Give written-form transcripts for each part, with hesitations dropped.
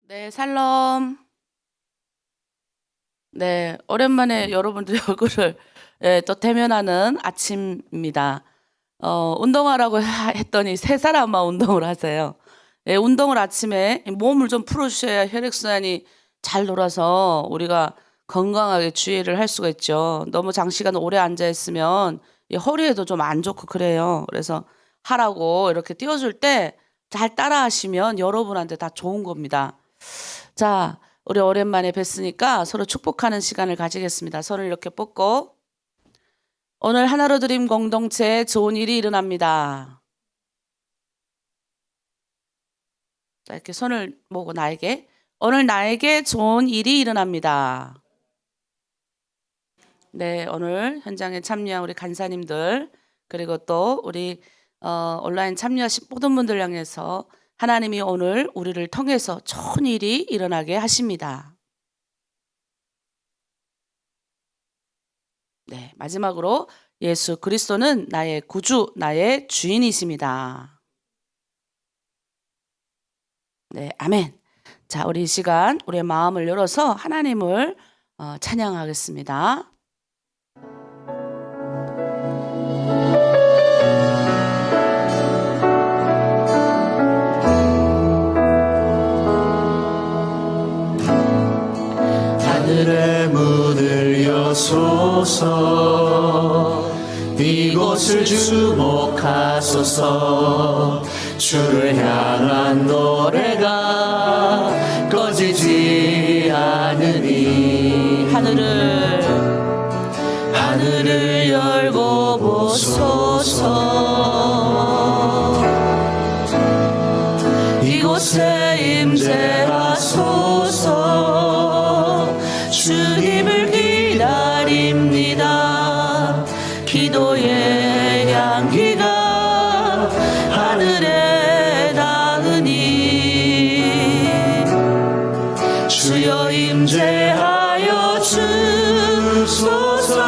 네, 샬롬. 네, 오랜만에 여러분들의 얼굴을 또 대면하는 아침입니다. 운동하라고 했더니 세 사람만 운동을 하세요. 운동을 아침에 몸을 좀 풀어주셔야 혈액순환이 잘 돌아서 우리가 건강하게 주의를 할 수가 있죠. 너무 장시간 오래 앉아있으면 허리에도 좀 안 좋고 그래요. 그래서 하라고 이렇게 띄워줄 때 잘 따라 하시면 여러분한테 다 좋은 겁니다. 자, 우리 오랜만에 뵀으니까 서로 축복하는 시간을 가지겠습니다. 손을 이렇게 뻗고, 오늘 하나로 드림 공동체에 좋은 일이 일어납니다. 자, 이렇게 손을 모으고 나에게, 오늘 나에게 좋은 일이 일어납니다. 네, 오늘 현장에 참여한 우리 간사님들, 그리고 또 우리 온라인 참여하신 모든 분들 향해서 하나님이 오늘 우리를 통해서 좋은 일이 일어나게 하십니다. 네, 마지막으로 예수 그리스도는 나의 구주, 나의 주인이십니다. 네, 아멘. 자, 우리 이 시간 우리의 마음을 열어서 하나님을 찬양하겠습니다. 하늘의 문을 여소서, 이곳을 주목하소서. 주를 향한 노래가 꺼지지 않으니 하늘을 열고 보소서. 이곳에 임재하소서. 주님을 기다립니다. 기도의 향기가 하늘에 닿으니 주여 임재하여 주소서.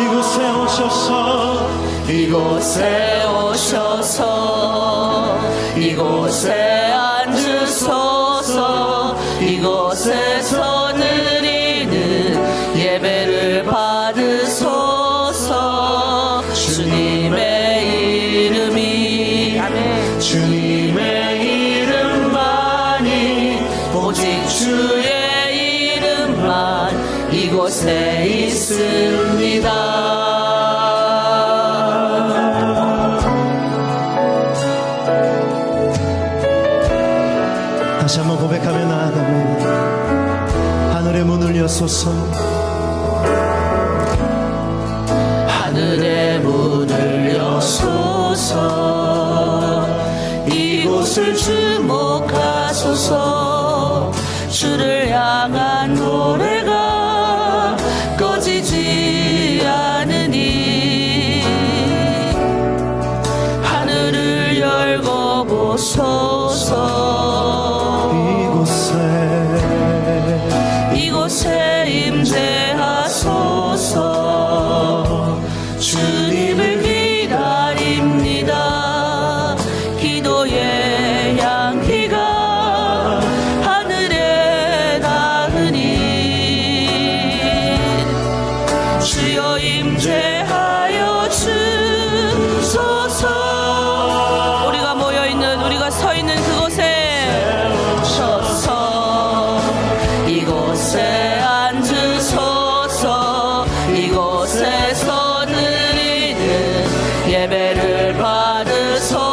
이곳에 오셔서, 이곳에 오셔서, 이곳에 앉으소서. 이곳에서 드리는 예배를 받으소서. 주님의 이름이, 주님의 이름만이, 오직 주의 이름만 이곳에 있습니다. 다시 한번 고백하며 나아갑니다. 하늘의 문을 여소서. 하늘의 문을 여소서. 이곳을 주목하소서. 주를 향한 노래가 꺼지지 않으니 하늘을 열고 보소서. 이곳에 임재하소서. 주님을 기다립니다. 기도의 향기가 하늘에 닿으니 주여 임재하여 주소서. 우리가 모여있는, 우리가 서있는 그곳에 오셔서 이곳에 앉으소서. 이곳에서 드리는 예배를 받으소서.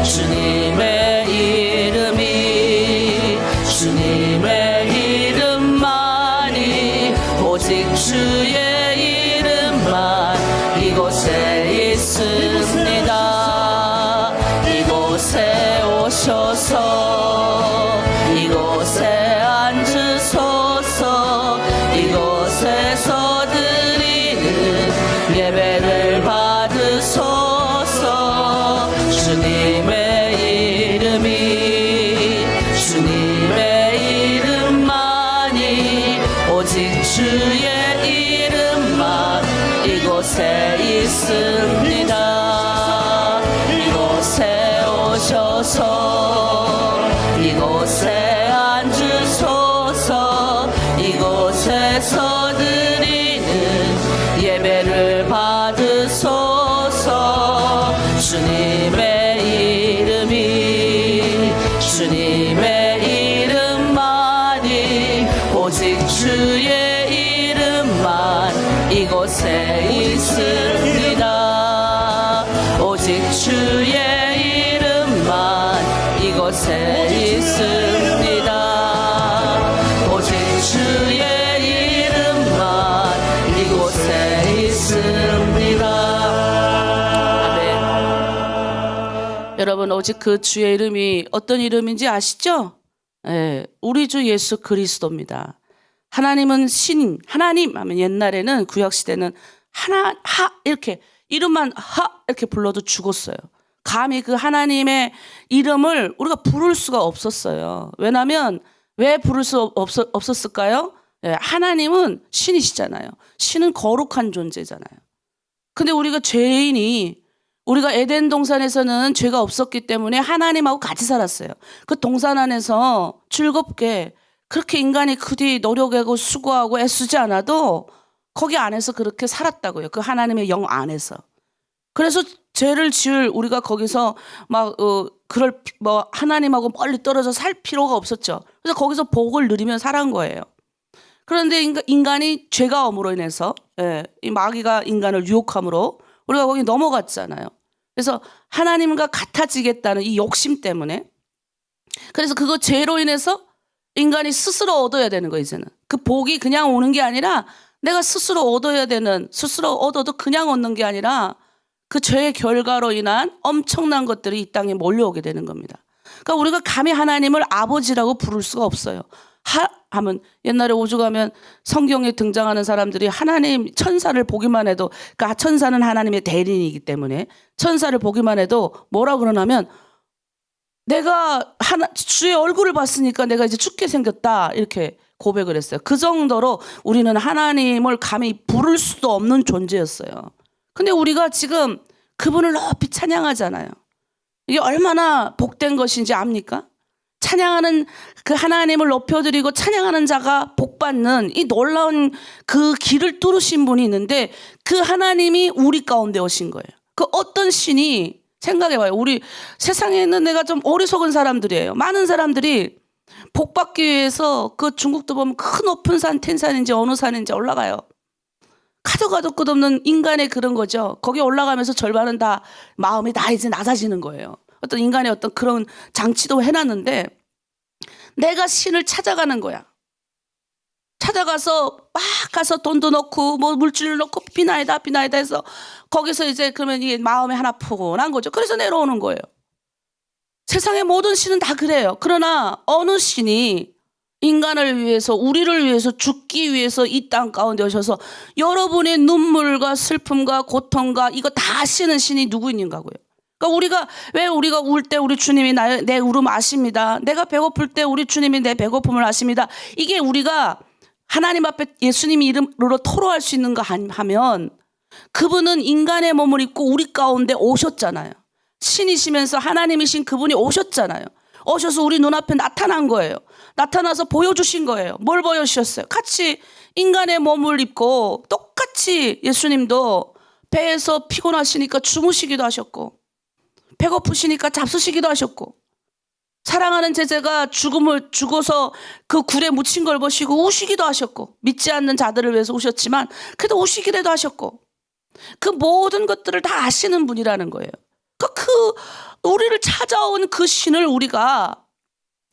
주님의 이름이, 주님의 이름만이, 오직 주의 이름만 이곳에 있습니다. 이곳에 오셔서, 이곳에 앉으소서. 이곳에서 드리는 예배를 받으소서. 주님의 이름이, 주님의 이름만이, 오직 주의 이름만 이곳에 있습니다. 이곳에 오셔서, 이곳에 앉으소서. 이곳에서 드리는 예배를 받으소서. 주님의 이름만이 오직 주의 이름만 이곳에 있습니다. 오직 주의 이름만 이곳에 있습니다. 오직 주의 이름만 이곳에 있습니다. 아멘. 여러분, 오직 그 주의 이름이 어떤 이름인지 아시죠? 예, 우리 주 예수 그리스도입니다. 하나님은 신, 하나님 하면 옛날에는 구약시대는 이렇게 이름만 이렇게 불러도 죽었어요. 감히 그 하나님의 이름을 우리가 부를 수가 없었어요. 왜냐하면 왜 부를 수 없었을까요? 예, 하나님은 신이시잖아요. 신은 거룩한 존재잖아요. 근데 우리가 죄인이 우리가 에덴 동산에서는 죄가 없었기 때문에 하나님하고 같이 살았어요. 그 동산 안에서 즐겁게 그렇게 인간이 그리 노력하고 수고하고 애쓰지 않아도 거기 안에서 그렇게 살았다고요. 그 하나님의 영 안에서. 그래서 죄를 지을 우리가 거기서 하나님하고 멀리 떨어져 살 필요가 없었죠. 그래서 거기서 복을 누리며 살은 거예요. 그런데 인간이 죄가 엄으로 인해서 이 마귀가 인간을 유혹함으로 우리가 거기 넘어갔잖아요. 그래서 하나님과 같아지겠다는 이 욕심 때문에, 그래서 그거 죄로 인해서 인간이 스스로 얻어야 되는 거예요. 이제는 그 복이 그냥 오는 게 아니라 내가 스스로 얻어야 되는, 스스로 얻어도 그냥 얻는 게 아니라 그 죄의 결과로 인한 엄청난 것들이 이 땅에 몰려오게 되는 겁니다. 그러니까 우리가 감히 하나님을 아버지라고 부를 수가 없어요. 하면 옛날에 오죽하면 성경에 등장하는 사람들이 하나님 천사를 보기만 해도, 그러니까 천사는 하나님의 대리인이기 때문에 천사를 보기만 해도 뭐라 그러냐면 내가 주의 얼굴을 봤으니까 내가 이제 죽게 생겼다 이렇게 고백을 했어요. 그 정도로 우리는 하나님을 감히 부를 수도 없는 존재였어요. 근데 우리가 지금 그분을 높이 찬양하잖아요. 이게 얼마나 복된 것인지 압니까? 찬양하는 그 하나님을 높여드리고 찬양하는 자가 복받는 이 놀라운 그 길을 뚫으신 분이 있는데 그 하나님이 우리 가운데 오신 거예요. 그 어떤 신이, 생각해봐요. 우리 세상에 있는 내가 좀 어리석은 사람들이에요. 많은 사람들이 복받기 위해서 그 중국도 보면 큰 높은 산, 텐산인지 어느 산인지 올라가요. 가도 끝없는 인간의 그런 거죠. 거기 올라가면서 절반은 다 마음이 다 이제 낮아지는 거예요. 어떤 인간의 어떤 그런 장치도 해놨는데 내가 신을 찾아가는 거야. 찾아가서 막 가서 돈도 넣고 뭐 물질을 넣고 비나이다 해서 거기서 이제 그러면 이게 마음에 하나 포근한 거죠. 그래서 내려오는 거예요. 세상의 모든 신은 다 그래요. 그러나 어느 신이 인간을 위해서, 우리를 위해서, 죽기 위해서 이 땅 가운데 오셔서 여러분의 눈물과 슬픔과 고통과 이거 다 아시는 신이 누구 있는가고요. 그러니까 우리가 울 때 우리 주님이 내 울음 아십니다. 내가 배고플 때 우리 주님이 내 배고픔을 아십니다. 이게 우리가 하나님 앞에 예수님 이름으로 토로할 수 있는가 하면 그분은 인간의 몸을 입고 우리 가운데 오셨잖아요. 신이시면서 하나님이신 그분이 오셨잖아요. 오셔서 우리 눈앞에 나타난 거예요. 나타나서 보여주신 거예요. 뭘 보여주셨어요? 같이 인간의 몸을 입고 똑같이 예수님도 배에서 피곤하시니까 주무시기도 하셨고 배고프시니까 잡수시기도 하셨고 사랑하는 제자가 죽어서 그 굴에 묻힌 걸 보시고 우시기도 하셨고 믿지 않는 자들을 위해서 우셨지만 그래도 우시기라도 하셨고 그 모든 것들을 다 아시는 분이라는 거예요. 우리를 찾아온 그 신을 우리가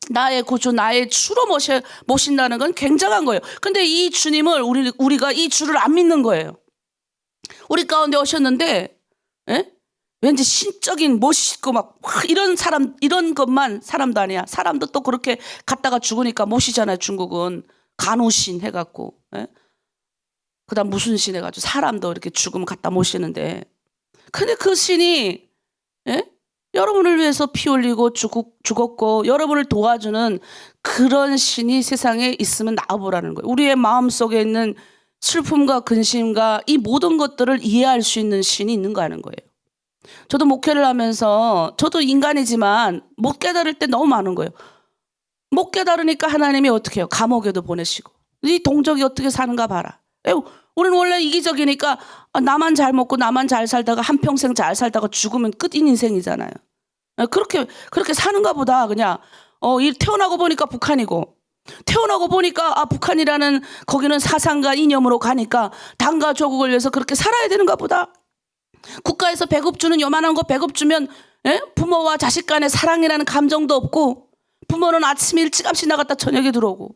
나의 구주, 나의 주로 모신다는 건 굉장한 거예요. 근데 이 주님을 우리가 이 주를 안 믿는 거예요. 우리 가운데 오셨는데, 왠지 신적인 멋있고 막 이런 것만 사람도 아니야. 사람도 또 그렇게 갔다가 죽으니까 모시잖아요. 중국은 간호신 해갖고, 그다음 무슨 신 해가지고 사람도 이렇게 죽으면 갖다 모시는데, 근데 그 신이 여러분을 위해서 피 흘리고 죽었고 여러분을 도와주는 그런 신이 세상에 있으면 나와보라는 거예요. 우리의 마음속에 있는 슬픔과 근심과 이 모든 것들을 이해할 수 있는 신이 있는가 하는 거예요. 저도 목회를 하면서 저도 인간이지만 못 깨달을 때 너무 많은 거예요. 못 깨달으니까 하나님이 어떻게 해요? 감옥에도 보내시고. 이 동족이 어떻게 사는가 봐라. 우리는 원래 이기적이니까 나만 잘 먹고 나만 잘 살다가 한평생 잘 살다가 죽으면 끝인 인생이잖아요. 그렇게 사는가 보다. 그냥 태어나고 보니까 북한이고, 태어나고 보니까 북한이라는 거기는 사상과 이념으로 가니까 당과 조국을 위해서 그렇게 살아야 되는가 보다. 국가에서 배급 주는 요만한 거 배급 주면 부모와 자식 간의 사랑이라는 감정도 없고, 부모는 아침 일찌감치 나갔다 저녁에 들어오고,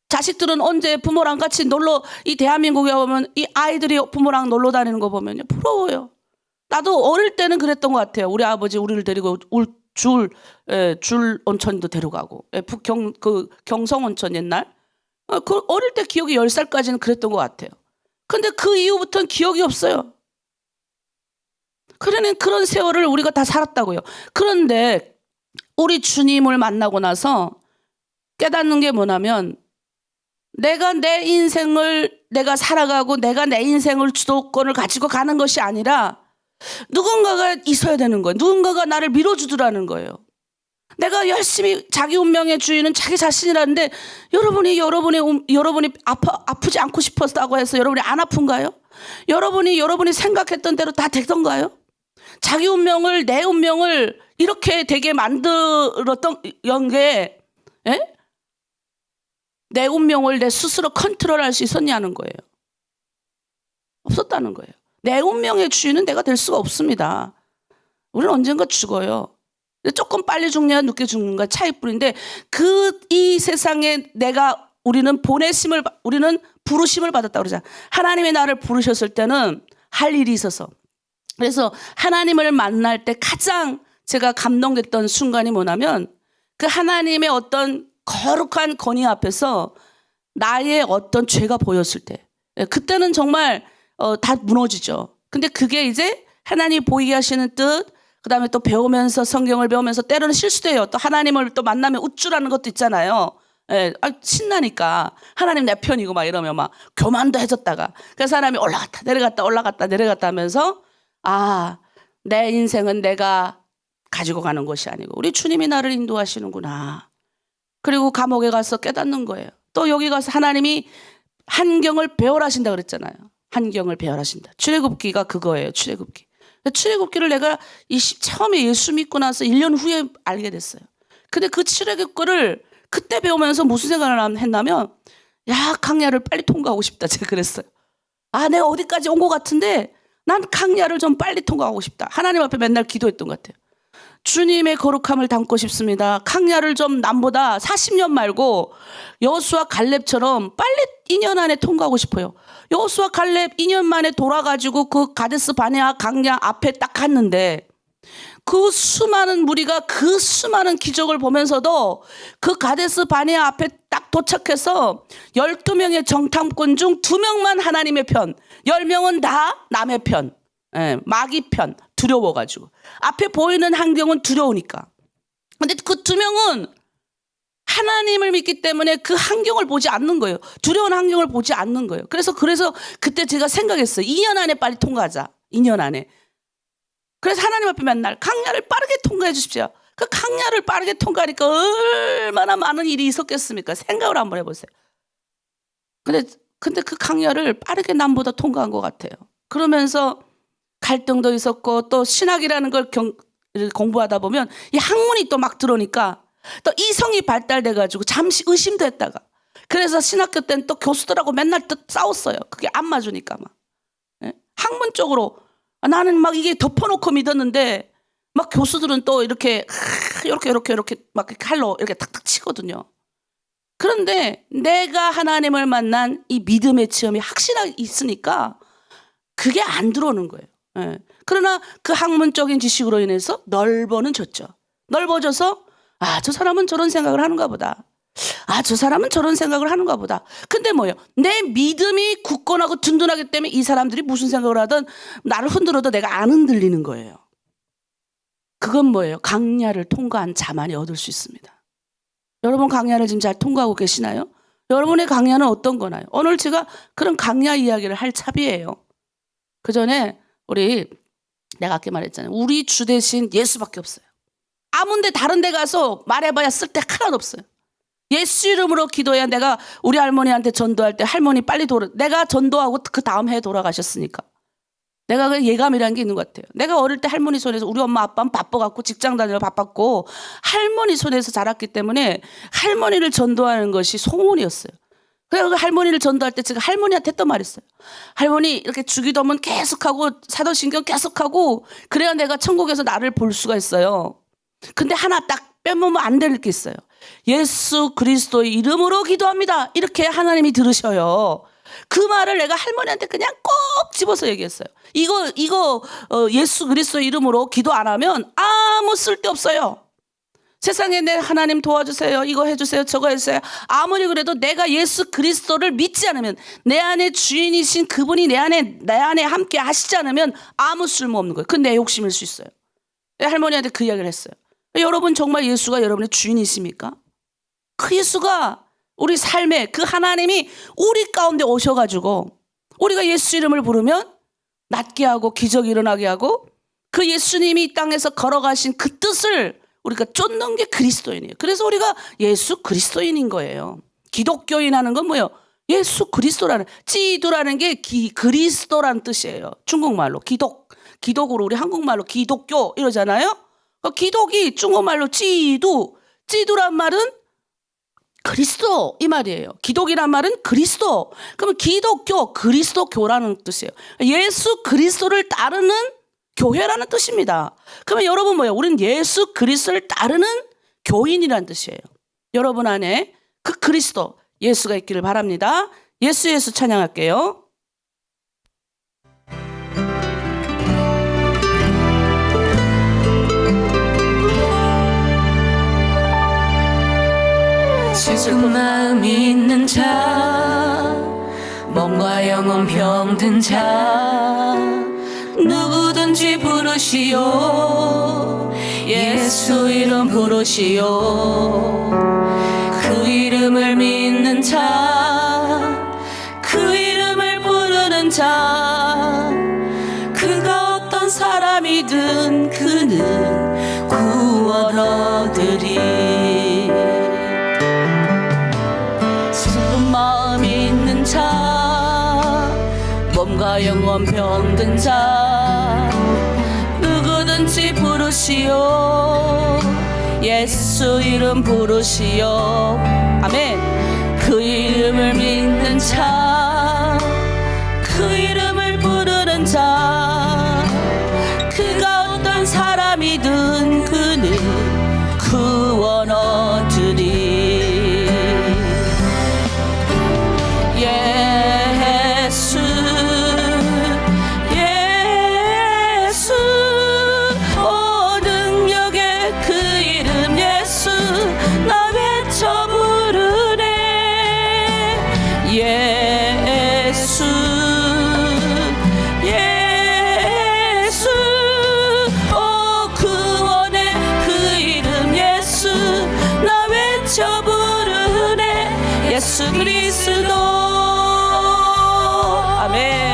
자식들은 언제 부모랑 같이 놀러, 이 대한민국에 오면 이 아이들이 부모랑 놀러 다니는 거 보면 부러워요. 나도 어릴 때는 그랬던 것 같아요. 우리 아버지 우리를 데리고 줄 온천도 데려가고, 경성 온천 옛날. 그 어릴 때 기억이 10살까지는 그랬던 것 같아요. 근데 그 이후부터는 기억이 없어요. 그러니 그런 세월을 우리가 다 살았다고요. 그런데 우리 주님을 만나고 나서 깨닫는 게 뭐냐면, 내가 내 인생을 내가 살아가고 내가 내 인생을 주도권을 가지고 가는 것이 아니라 누군가가 있어야 되는 거예요. 누군가가 나를 밀어주더라는 거예요. 내가 열심히 자기 운명의 주인은 자기 자신이라는데, 여러분이 아프지 않고 싶었다고 해서 여러분이 안 아픈가요? 여러분이 생각했던 대로 다 되던가요? 자기 운명을, 내 운명을 이렇게 되게 만들었던 게, 내 운명을 내 스스로 컨트롤할 수 있었냐는 거예요. 없었다는 거예요. 내 운명의 주인은 내가 될 수가 없습니다. 우리는 언젠가 죽어요. 조금 빨리 죽냐 늦게 죽는가 차이뿐인데, 이 세상에 우리는 부르심을 받았다고 그러잖아요. 하나님이 나를 부르셨을 때는 할 일이 있어서. 그래서 하나님을 만날 때 가장 제가 감동됐던 순간이 뭐냐면, 그 하나님의 어떤 거룩한 권위 앞에서 나의 어떤 죄가 보였을 때, 그때는 정말 다 무너지죠. 근데 그게 이제 하나님이 보이게 하시는 뜻, 그 다음에 또 배우면서, 성경을 배우면서 때로는 실수도 해요. 또 하나님을 또 만나면 우쭐하는 것도 있잖아요. 신나니까 하나님 내 편이고 막 이러면 막 교만도 해졌다가, 그래서 사람이 올라갔다 내려갔다 하면서, 내 인생은 내가 가지고 가는 것이 아니고 우리 주님이 나를 인도하시는구나. 그리고 감옥에 가서 깨닫는 거예요. 또 여기 가서 하나님이 한경을 배열하신다 그랬잖아요. 한경을 배열하신다. 출애굽기가 그거예요. 출애굽기를 내가 처음에 예수 믿고 나서 1년 후에 알게 됐어요. 근데 그 출애굽기를 그때 배우면서 무슨 생각을 했냐면, 강야를 빨리 통과하고 싶다. 제가 그랬어요. 내가 어디까지 온 것 같은데 난 강야를 좀 빨리 통과하고 싶다. 하나님 앞에 맨날 기도했던 것 같아요. 주님의 거룩함을 담고 싶습니다. 강야를 좀 남보다 40년 말고 여호수아 갈렙처럼 빨리 2년 안에 통과하고 싶어요. 여호수아 갈렙 2년 만에 돌아가지고 그 가데스 바네아 강야 앞에 딱 갔는데, 그 수많은 무리가 그 수많은 기적을 보면서도 그 가데스 바네아 앞에 딱 도착해서 12명의 정탐꾼 중 2명만 하나님의 편, 10명은 다 남의 편, 마귀 편, 두려워가지고. 앞에 보이는 환경은 두려우니까. 근데 그 2명은 하나님을 믿기 때문에 그 환경을 보지 않는 거예요. 두려운 환경을 보지 않는 거예요. 그래서 그때 제가 생각했어요. 2년 안에 빨리 통과하자. 2년 안에. 그래서 하나님 앞에 맨날 강야를 빠르게 통과해 주십시오. 그 강야를 빠르게 통과하니까 얼마나 많은 일이 있었겠습니까? 생각을 한번 해보세요. 근데 그 강야를 빠르게 남보다 통과한 것 같아요. 그러면서 갈등도 있었고, 또 신학이라는 걸 공부하다 보면 이 학문이 또 막 들어오니까 또 이성이 발달돼가지고 잠시 의심도 했다가, 그래서 신학교 때는 또 교수들하고 맨날 또 싸웠어요. 그게 안 맞으니까 막. 학문 쪽으로 나는 막 이게 덮어놓고 믿었는데, 막 교수들은 또 이렇게 막 칼로 이렇게 탁탁 치거든요. 그런데 내가 하나님을 만난 이 믿음의 체험이 확실하게 있으니까 그게 안 들어오는 거예요. 그러나 그 학문적인 지식으로 인해서 넓어졌죠. 넓어져서 저 사람은 저런 생각을 하는가 보다. 저 사람은 저런 생각을 하는가 보다. 근데 뭐예요? 내 믿음이 굳건하고 든든하기 때문에 이 사람들이 무슨 생각을 하든 나를 흔들어도 내가 안 흔들리는 거예요. 그건 뭐예요? 강야를 통과한 자만이 얻을 수 있습니다. 여러분 강야를 지금 잘 통과하고 계시나요? 여러분의 강야는 어떤 거나요? 오늘 제가 그런 강야 이야기를 할 차비예요. 그 전에 내가 아까 말했잖아요. 우리 주 대신 예수밖에 없어요. 아무데 다른 데 가서 말해봐야 쓸 데 하나도 없어요. 예수 이름으로 기도해야 내가 우리 할머니한테 전도할 때 할머니 빨리 내가 전도하고 그 다음 해에 돌아가셨으니까. 내가 그 예감이라는 게 있는 것 같아요. 내가 어릴 때 할머니 손에서 우리 엄마 아빠는 바빠갖고 직장 다니러 바빴고 할머니 손에서 자랐기 때문에 할머니를 전도하는 것이 소원이었어요. 그래서 그 할머니를 전도할 때 제가 할머니한테 했던 말이 있어요. 할머니 이렇게 주기도문 계속하고 사도신경 계속하고 그래야 내가 천국에서 나를 볼 수가 있어요. 근데 하나 딱 빼먹으면 안 될 게 있어요. 예수 그리스도의 이름으로 기도합니다. 이렇게 하나님이 들으셔요. 그 말을 내가 할머니한테 그냥 꼭 집어서 얘기했어요. 이거 예수 그리스도의 이름으로 기도 안 하면 아무 쓸데 없어요. 세상에 내 하나님 도와주세요. 이거 해주세요. 저거 해주세요. 아무리 그래도 내가 예수 그리스도를 믿지 않으면 내 안에 주인이신 그분이 내 안에 함께 하시지 않으면 아무 쓸모없는 거예요. 그건 내 욕심일 수 있어요. 할머니한테 그 이야기를 했어요. 여러분 정말 예수가 여러분의 주인이십니까? 그 예수가 우리 삶에 그 하나님이 우리 가운데 오셔가지고 우리가 예수 이름을 부르면 낫게 하고 기적이 일어나게 하고 그 예수님이 이 땅에서 걸어가신 그 뜻을 우리가 쫓는 게 그리스도인이에요. 그래서 우리가 예수 그리스도인인 거예요. 기독교인 하는 건 뭐예요? 예수 그리스도라는, 찌두라는 게 그리스도라는 뜻이에요. 중국말로 기독으로 우리 한국말로 기독교 이러잖아요. 기독이 중국말로 찌두란 말은 그리스도 이 말이에요. 기독이란 말은 그리스도. 그러면 기독교, 그리스도교라는 뜻이에요. 예수 그리스도를 따르는 교회라는 뜻입니다. 그러면 여러분 뭐예요? 우리는 예수 그리스도를 따르는 교인이라는 뜻이에요. 여러분 안에 그 그리스도, 예수가 있기를 바랍니다. 예수 찬양할게요. 슬픈 마음 있는 자, 몸과 영혼 병든 자, 누구든지 부르시오. 예수 이름 부르시오. 그 이름을 믿는 자, 그 이름을 부르는 자, 그가 어떤 사람이든 그는 구원 얻으리. 슬픈 마음 있는 자, 몸과 영혼 병든 자, 누구든지 부르시오. 예수 이름 부르시오. 아멘. 그 이름을 믿는 자, 그 이름을 부르는 자, 그가 어떤 사람이든 그는 구원 얻으리. 예수 오 능력의 그 이름 예수 나 외쳐 부르네. 예수 오 구원의 그 이름 예수 나 외쳐 부르네. 예수 그리스도. 아멘.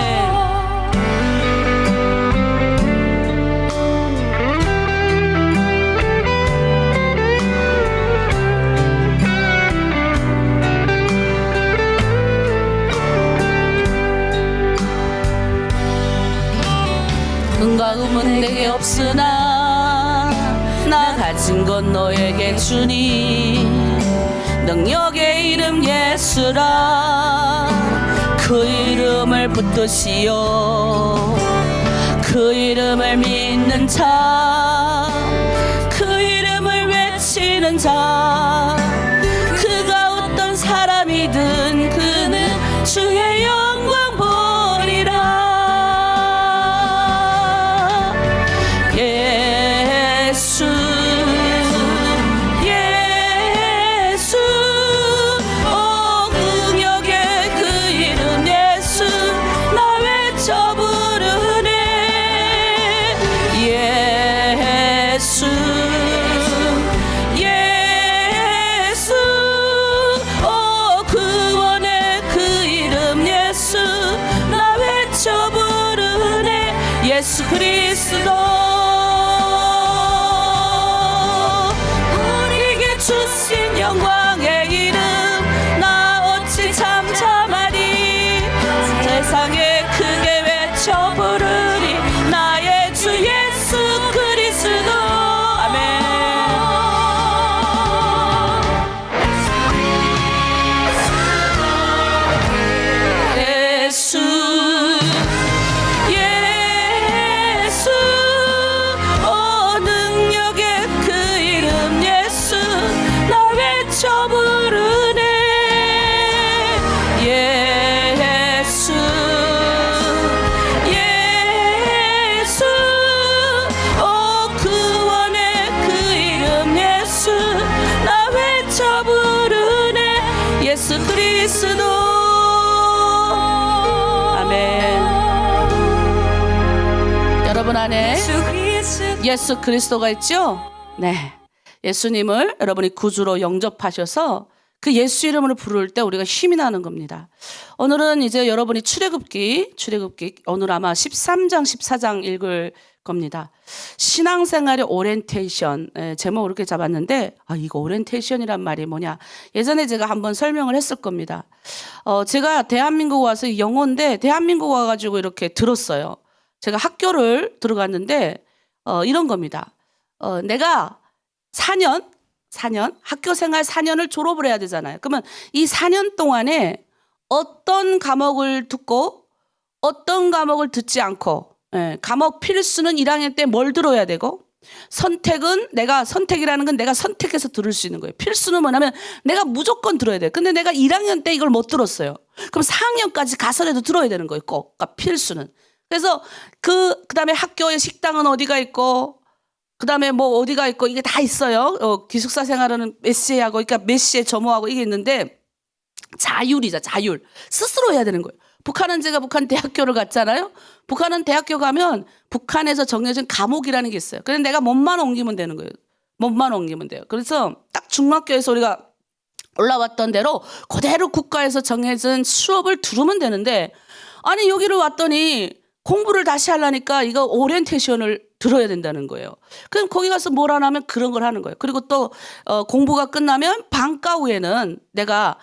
은과 금은 내게 없으나 나 가진 건 너에게 주니. 능력의 이름 예수라. 그 이름을 붙드시오. 그 이름을 믿는 자, 그 이름을 외치는 자, 그가 어떤 사람이든 그는 주의 영광 보리라. 예수 오 능력의 그 이름 예수 나 외쳐 부르네. 예수 오 구원의 그 이름 예수 나 외쳐 부르네. 예수 그리스도. 영광의 이름 나 어찌 잠잠하리 세상에 크게 외쳐 부르리 나의 주 예수 그리스도 아멘. 예수 예수 오 능력의 그 이름 예수 나 외쳐 부르네 예수 예수 오 구원의 그 이름 예수 나 외쳐 부르네 예수 그리스도 아멘. 여러분 안에 예수 그리스도가 있죠? 네. 예수님을 여러분이 구주로 영접하셔서 그 예수 이름으로 부를 때 우리가 힘이 나는 겁니다. 오늘은 이제 여러분이 출애굽기 오늘 아마 13장 14장 읽을 겁니다. 신앙생활의 오리엔테이션 제목 이렇게 잡았는데 이거 오리엔테이션이란 말이 뭐냐 예전에 제가 한번 설명을 했을 겁니다. 제가 대한민국 와서 영어인데 대한민국 와가지고 이렇게 들었어요. 제가 학교를 들어갔는데 이런 겁니다. 내가 4년 학교 생활 4년을 졸업을 해야 되잖아요. 그러면 이 4년 동안에 어떤 과목을 듣고 어떤 과목을 듣지 않고 과목 필수는 1학년 때 뭘 들어야 되고 선택이라는 건 내가 선택해서 들을 수 있는 거예요. 필수는 뭐냐면 내가 무조건 들어야 돼요. 근데 내가 1학년 때 이걸 못 들었어요. 그럼 4학년까지 가서라도 들어야 되는 거예요. 꼭. 그러니까 필수는. 그래서 그다음에 학교에 식당은 어디가 있고 그다음에 뭐 어디가 있고 이게 다 있어요. 기숙사 생활은 몇 시에 하고 그러니까 몇 시에 점호하고 이게 있는데 자율. 스스로 해야 되는 거예요. 북한은 제가 북한 대학교를 갔잖아요. 북한은 대학교 가면 북한에서 정해진 과목이라는 게 있어요. 그래서 내가 몸만 옮기면 되는 거예요. 몸만 옮기면 돼요. 그래서 딱 중학교에서 우리가 올라왔던 대로 그대로 국가에서 정해진 수업을 들으면 되는데 아니 여기를 왔더니 공부를 다시 하려니까 이거 오리엔테이션을 들어야 된다는 거예요. 그럼 거기 가서 뭘 하냐면 그런 걸 하는 거예요. 그리고 또 공부가 끝나면 방과 후에는 내가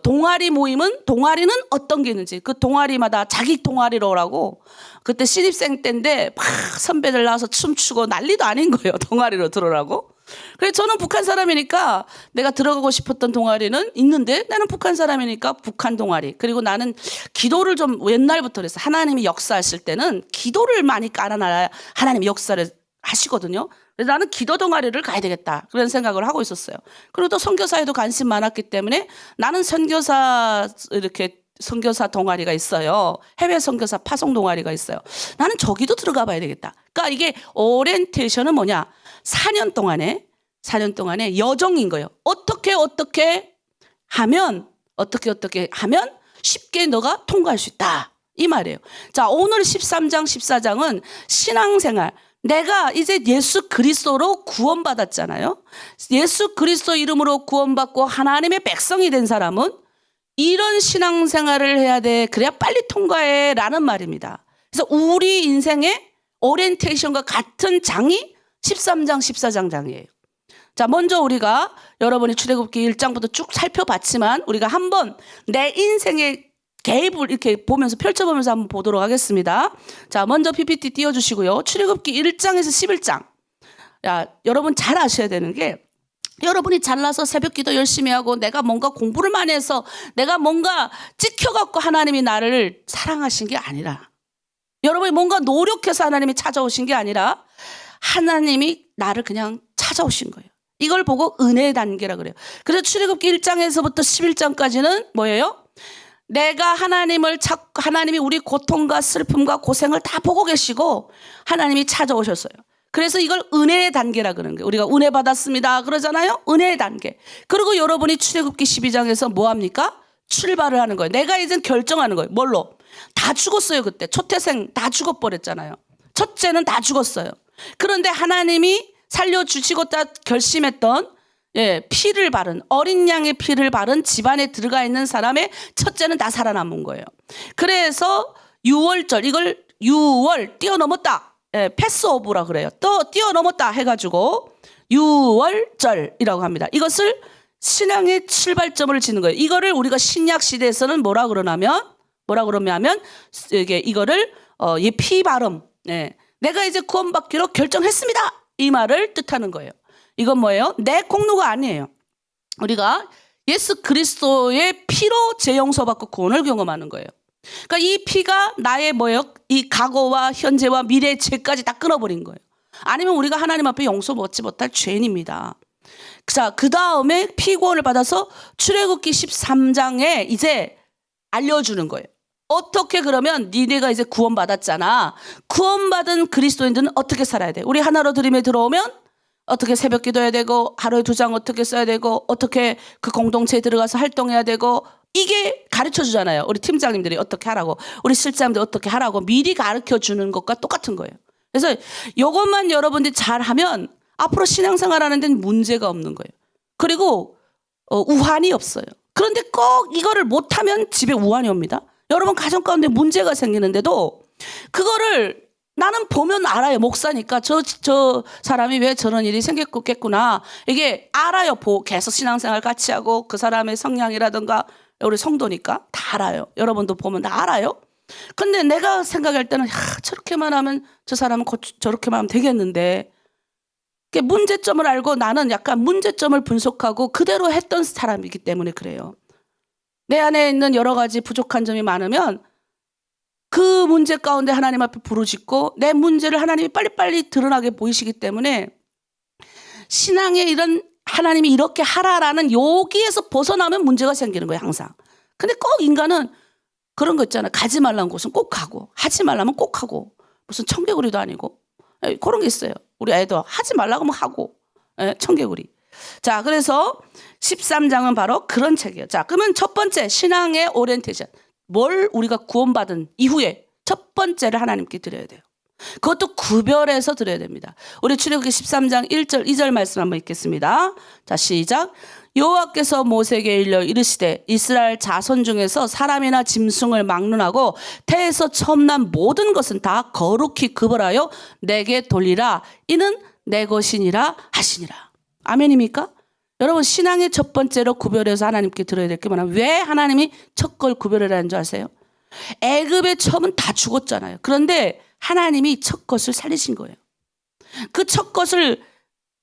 동아리 모임은 동아리는 어떤 게 있는지 그 동아리마다 자기 동아리로라고 그때 신입생 때인데 막 선배들 나와서 춤추고 난리도 아닌 거예요. 동아리로 들어라고. 그래서 저는 북한 사람이니까 내가 들어가고 싶었던 동아리는 있는데 나는 북한 사람이니까 북한 동아리. 그리고 나는 기도를 좀 옛날부터 그랬어. 하나님이 역사하실 때는 기도를 많이 깔아놔야 하나님이 역사를 하시거든요. 그래서 나는 기도 동아리를 가야 되겠다. 그런 생각을 하고 있었어요. 그리고 또 선교사에도 관심 많았기 때문에 나는 선교사 동아리가 있어요. 해외 선교사 파송 동아리가 있어요. 나는 저기도 들어가 봐야 되겠다. 그러니까 이게 오리엔테이션은 뭐냐? 4년 동안에 여정인 거예요. 어떻게 하면 쉽게 너가 통과할 수 있다. 이 말이에요. 자, 오늘 13장 14장은 신앙생활. 내가 이제 예수 그리스도로 구원받았잖아요. 예수 그리스도 이름으로 구원받고 하나님의 백성이 된 사람은 이런 신앙생활을 해야 돼. 그래야 빨리 통과해. 라는 말입니다. 그래서 우리 인생의 오리엔테이션과 같은 장이 13장, 14장 장이에요. 자, 먼저 우리가 여러분이 출애굽기 1장부터 쭉 살펴봤지만 우리가 한번 내 인생의 개입을 이렇게 보면서 펼쳐보면서 한번 보도록 하겠습니다. 자, 먼저 PPT 띄워주시고요. 출애굽기 1장에서 11장. 여러분 잘 아셔야 되는 게 여러분이 잘나서 새벽기도 열심히 하고 내가 뭔가 공부를 많이 해서 내가 뭔가 찍혀갖고 하나님이 나를 사랑하신 게 아니라 여러분이 뭔가 노력해서 하나님이 찾아오신 게 아니라 하나님이 나를 그냥 찾아오신 거예요. 이걸 보고 은혜의 단계라 그래요. 그래서 출애굽기 1장에서부터 11장까지는 뭐예요? 내가 하나님을 찾고 하나님이 우리 고통과 슬픔과 고생을 다 보고 계시고 하나님이 찾아오셨어요. 그래서 이걸 은혜의 단계라 그러는 거예요. 우리가 은혜 받았습니다 그러잖아요. 은혜의 단계. 그리고 여러분이 출애굽기 12장에서 뭐 합니까? 출발을 하는 거예요. 내가 이제 결정하는 거예요. 뭘로? 다 죽었어요. 그때 초태생 다 죽어버렸잖아요. 첫째는 다 죽었어요. 그런데 하나님이 살려주시고 다 결심했던 피를 바른 어린 양의 피를 바른 집안에 들어가 있는 사람의 첫째는 다 살아남은 거예요. 그래서 유월절 이걸 6월 뛰어넘었다. 패스오브라 그래요. 또 뛰어넘었다 해가지고 6월절이라고 합니다. 이것을 신앙의 출발점을 짓는 거예요. 이거를 우리가 신약 시대에서는 뭐라 그러냐면 이거를 이 피발음, 내가 이제 구원받기로 결정했습니다, 이 말을 뜻하는 거예요. 이건 뭐예요? 내 공로가 아니에요. 우리가 예수 그리스도의 피로 재용서받고 구원을 경험하는 거예요. 그러니까 이 피가 나의 뭐예요? 이 과거와 현재와 미래의 죄까지 다 끊어버린 거예요. 아니면 우리가 하나님 앞에 용서 받지 못할 죄인입니다. 자, 그 다음에 피구원을 받아서 출애굽기 13장에 이제 알려주는 거예요. 어떻게 그러면 니네가 이제 구원받았잖아. 구원받은 그리스도인들은 어떻게 살아야 돼? 우리 하나로 드림에 들어오면 어떻게 새벽 기도해야 되고, 하루에 2장 어떻게 써야 되고, 어떻게 그 공동체에 들어가서 활동해야 되고, 이게 가르쳐 주잖아요. 우리 팀장님들이 어떻게 하라고, 우리 실장님들이 어떻게 하라고 미리 가르쳐 주는 것과 똑같은 거예요. 그래서 이것만 여러분들이 잘하면 앞으로 신앙생활 하는 데는 문제가 없는 거예요. 그리고 우환이 없어요. 그런데 꼭 이거를 못하면 집에 우환이 옵니다. 여러분 가정 가운데 문제가 생기는데도 그거를 나는 보면 알아요. 목사니까 저 사람이 왜 저런 일이 생겼겠구나. 이게 알아요. 계속 신앙생활 같이 하고 그 사람의 성향이라든가 우리 성도니까 다 알아요. 여러분도 보면 다 알아요. 근데 내가 생각할 때는 저렇게만 하면 저 사람은 저렇게만 하면 되겠는데, 문제점을 알고 나는 약간 문제점을 분석하고 그대로 했던 사람이기 때문에 그래요. 내 안에 있는 여러 가지 부족한 점이 많으면 그 문제 가운데 하나님 앞에 부르짖고 내 문제를 하나님이 빨리빨리 드러나게 보이시기 때문에 신앙의 이런 하나님이 이렇게 하라라는 여기에서 벗어나면 문제가 생기는 거예요, 항상. 근데 꼭 인간은 그런 거 있잖아요. 가지 말라는 곳은 꼭 가고, 하지 말라면 꼭 하고, 무슨 청개구리도 아니고, 그런 게 있어요. 우리 애도 하지 말라고 하면 하고, 청개구리. 자, 그래서 13장은 바로 그런 책이에요. 자, 그러면 첫 번째 신앙의 오리엔테이션. 뭘 우리가 구원받은 이후에 첫 번째를 하나님께 드려야 돼요. 그것도 구별해서 드려야 됩니다. 우리 출애굽기 13장 1절 2절 말씀 한번 읽겠습니다. 자, 시작. 여호와께서 모세에게 일러 이르시되 이스라엘 자손 중에서 사람이나 짐승을 막론하고 태에서 처음 난 모든 것은 다 거룩히 구별하여 내게 돌리라. 이는 내 것이니라 하시니라. 아멘입니까? 여러분, 신앙의 첫 번째로 구별해서 하나님께 드려야 될 게 뭐냐면, 왜 하나님이 첫 걸 구별하라는 줄 아세요? 애굽의 처음은 다 죽었잖아요. 그런데 하나님이 첫 것을 살리신 거예요. 그 첫 것을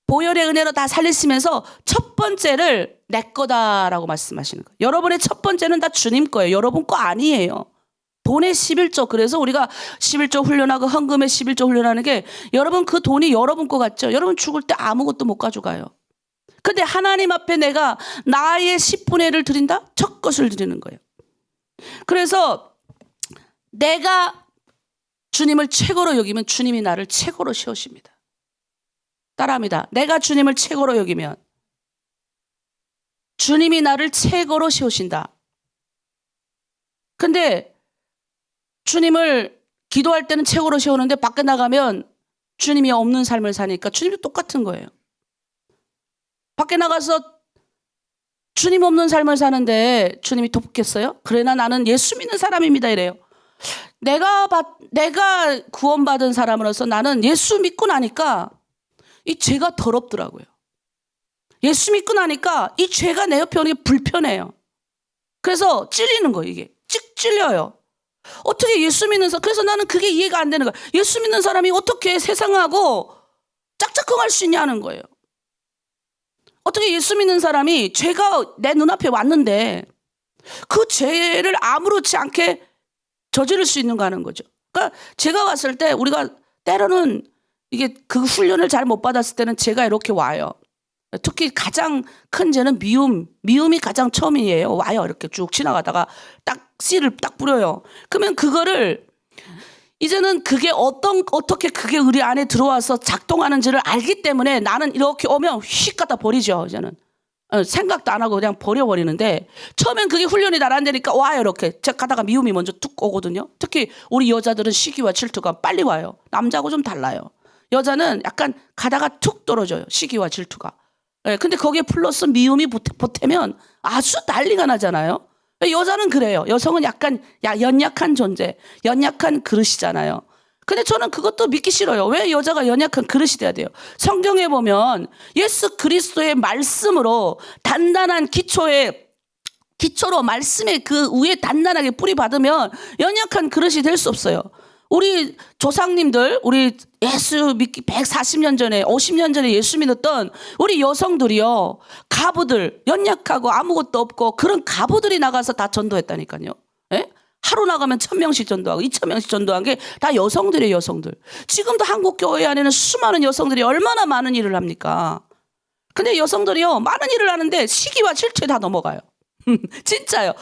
보혈의 은혜로 다 살리시면서 첫 번째를 내 거다라고 말씀하시는 거예요. 여러분의 첫 번째는 다 주님 거예요. 여러분 거 아니에요. 돈의 11조. 그래서 우리가 11조 훈련하고 헌금의 11조 훈련하는 게, 여러분 그 돈이 여러분 거 같죠? 여러분 죽을 때 아무것도 못 가져가요. 근데 하나님 앞에 내가 나의 10분의 1을 드린다? 첫 것을 드리는 거예요. 그래서 내가 주님을 최고로 여기면 주님이 나를 최고로 세우십니다. 따라합니다. 내가 주님을 최고로 여기면 주님이 나를 최고로 세우신다. 근데 주님을 기도할 때는 최고로 세우는데 밖에 나가면 주님이 없는 삶을 사니까 주님도 똑같은 거예요. 밖에 나가서 주님 없는 삶을 사는데 주님이 돕겠어요? 그러나 나는 예수 믿는 사람입니다, 이래요. 내가 구원받은 사람으로서 나는 예수 믿고 나니까 이 죄가 더럽더라고요. 예수 믿고 나니까 이 죄가 내 옆에 오는 게 불편해요. 그래서 찔리는 거예요, 이게. 찍 찔려요. 어떻게 예수 믿는 사람, 그래서 나는 그게 이해가 안 되는 거예요. 예수 믿는 사람이 어떻게 세상하고 짝짝꿍할 수 있냐는 거예요. 어떻게 예수 믿는 사람이 죄가 내 눈앞에 왔는데 그 죄를 아무렇지 않게 저지를 수 있는가 하는 거죠. 그러니까 제가 봤을 때 우리가 때로는 이게 그 훈련을 잘 못 받았을 때는 죄가 이렇게 와요. 특히 가장 큰 죄는 미움이 가장 처음이에요. 와요. 이렇게 쭉 지나가다가 딱 씨를 딱 뿌려요. 그러면 그거를 이제는 그게 어떻게 그게 우리 안에 들어와서 작동하는지를 알기 때문에 나는 이렇게 오면 휙 갖다 버리죠. 이제는 생각도 안 하고 그냥 버려버리는데, 처음엔 그게 훈련이 잘 안 되니까 와요. 이렇게 제가 가다가 미움이 먼저 뚝 오거든요. 특히 우리 여자들은 시기와 질투가 빨리 와요. 남자하고 좀 달라요. 여자는 약간 가다가 툭 떨어져요. 시기와 질투가. 근데 거기에 플러스 미움이 보태면 아주 난리가 나잖아요. 여자는 그래요. 여성은 약간 연약한 존재, 연약한 그릇이잖아요. 근데 저는 그것도 믿기 싫어요. 왜 여자가 연약한 그릇이 돼야 돼요? 성경에 보면 예수 그리스도의 말씀으로 단단한 기초로 말씀의 그 위에 단단하게 뿌리 받으면 연약한 그릇이 될 수 없어요. 우리 조상님들, 우리 예수 믿기 140년 전에, 50년 전에 예수 믿었던 우리 여성들이요, 가부들, 연약하고 아무것도 없고 그런 가부들이 나가서 다 전도했다니까요. 예? 하루 나가면 1000명씩 전도하고 2000명씩 전도한 게 다 여성들이에요, 여성들. 지금도 한국 교회 안에는 수많은 여성들이 얼마나 많은 일을 합니까? 근데 여성들이요, 많은 일을 하는데 시기와 질투에 다 넘어가요. 진짜요.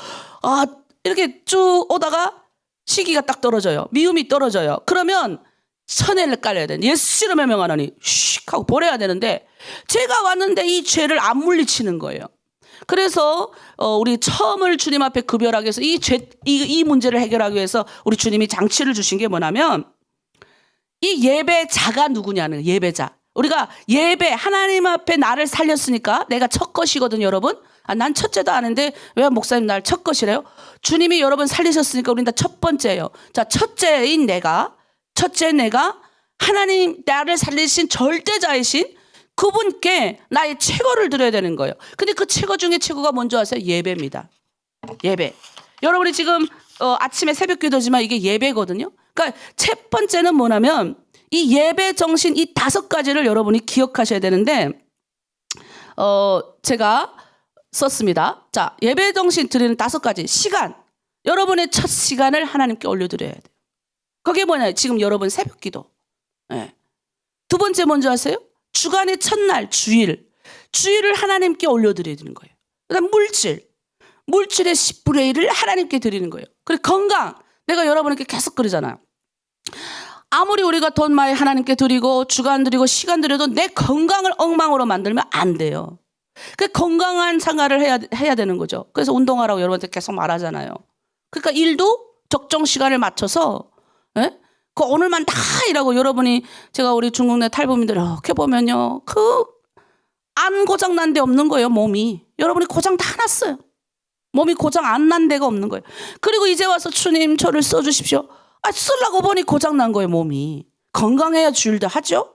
아, 이렇게 쭉 오다가 시기가 딱 떨어져요. 미움이 떨어져요. 그러면 천혜를 깔려야 돼. 예수 이름의 명하노니 슉 하고 보내야 되는데, 제가 왔는데 이 죄를 안 물리치는 거예요. 그래서 우리 처음을 주님 앞에 구별하기 위해서 이 문제를 해결하기 위해서 우리 주님이 장치를 주신 게 뭐냐면, 이 예배자가 누구냐는, 예배자. 우리가 예배, 하나님 앞에 나를 살렸으니까 내가 첫 것이거든요, 여러분. 아, 난 첫째도 아는데 왜 목사님 날 첫 것이래요? 주님이 여러분 살리셨으니까 우린 다 첫 번째예요. 자, 첫째인 내가 하나님 나를 살리신 절대자이신 그분께 나의 최고를 드려야 되는 거예요. 근데 그 최고 중에 최고가 뭔지 아세요? 예배입니다. 예배. 여러분이 지금 아침에 새벽 기도지만 이게 예배거든요. 그러니까 첫 번째는 뭐냐면 이 예배 정신, 이 5가지를 여러분이 기억하셔야 되는데, 제가 썼습니다. 자, 예배 정신 드리는 5가지. 시간. 여러분의 첫 시간을 하나님께 올려드려야 돼요. 그게 뭐냐? 지금 여러분 새벽 기도. 네. 두 번째 뭔지 아세요? 주간의 첫날, 주일을 하나님께 올려드려야 되는 거예요. 그 다음 물질의 10분의 1을 하나님께 드리는 거예요. 그리고 건강. 내가 여러분에게 계속 그러잖아요. 아무리 우리가 돈 많이 하나님께 드리고 주간 드리고 시간 드려도 내 건강을 엉망으로 만들면 안 돼요. 그 건강한 생활을 해야 되는 거죠. 그래서 운동하라고 여러분한테 계속 말하잖아요. 그러니까 일도 적정 시간을 맞춰서, 예? 그 오늘만 다 일하고, 여러분이 제가 우리 중국 내 탈북민들 이렇게 보면요, 안 고장 난 데 없는 거예요, 몸이. 여러분이 고장 다 났어요. 몸이 고장 안 난 데가 없는 거예요. 그리고 이제 와서 주님 저를 써주십시오. 아, 쓰려고 보니 고장 난 거예요, 몸이. 건강해야 주일도 하죠.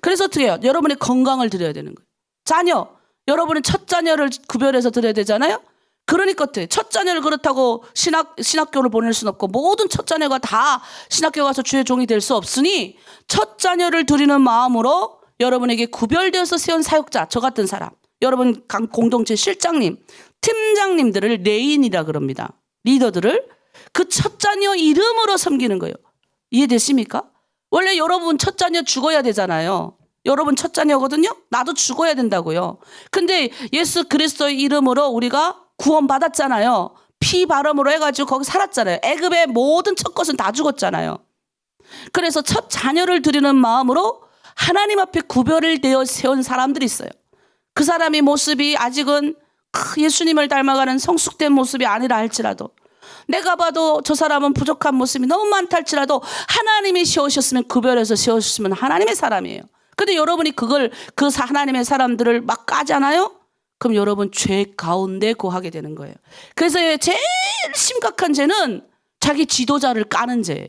그래서 어떻게 해요? 여러분의 건강을 드려야 되는 거예요. 자녀. 여러분은 첫 자녀를 구별해서 드려야 되잖아요. 그러니까 첫 자녀를 그렇다고 신학교를 보낼 수는 없고, 모든 첫 자녀가 다 신학교 가서 주의 종이 될 수 없으니 첫 자녀를 드리는 마음으로 여러분에게 구별되어서 세운 사역자, 저 같은 사람, 여러분 공동체 실장님, 팀장님들을 레인이라 그럽니다. 리더들을 그 첫 자녀 이름으로 섬기는 거예요. 이해되십니까? 원래 여러분 첫 자녀 죽어야 되잖아요. 여러분 첫 자녀거든요. 나도 죽어야 된다고요. 근데 예수 그리스도의 이름으로 우리가 구원받았잖아요. 피 바름으로 해가지고 거기 살았잖아요. 애굽의 모든 첫 것은 다 죽었잖아요. 그래서 첫 자녀를 드리는 마음으로 하나님 앞에 구별을 되어 세운 사람들이 있어요. 그 사람의 모습이 아직은 예수님을 닮아가는 성숙된 모습이 아니라 할지라도, 내가 봐도 저 사람은 부족한 모습이 너무 많다 할지라도 하나님이 세우셨으면, 구별해서 세우셨으면 하나님의 사람이에요. 근데 여러분이 그 하나님의 사람들을 막 까잖아요? 그럼 여러분 죄 가운데 거하게 되는 거예요. 그래서 제일 심각한 죄는 자기 지도자를 까는 죄예요.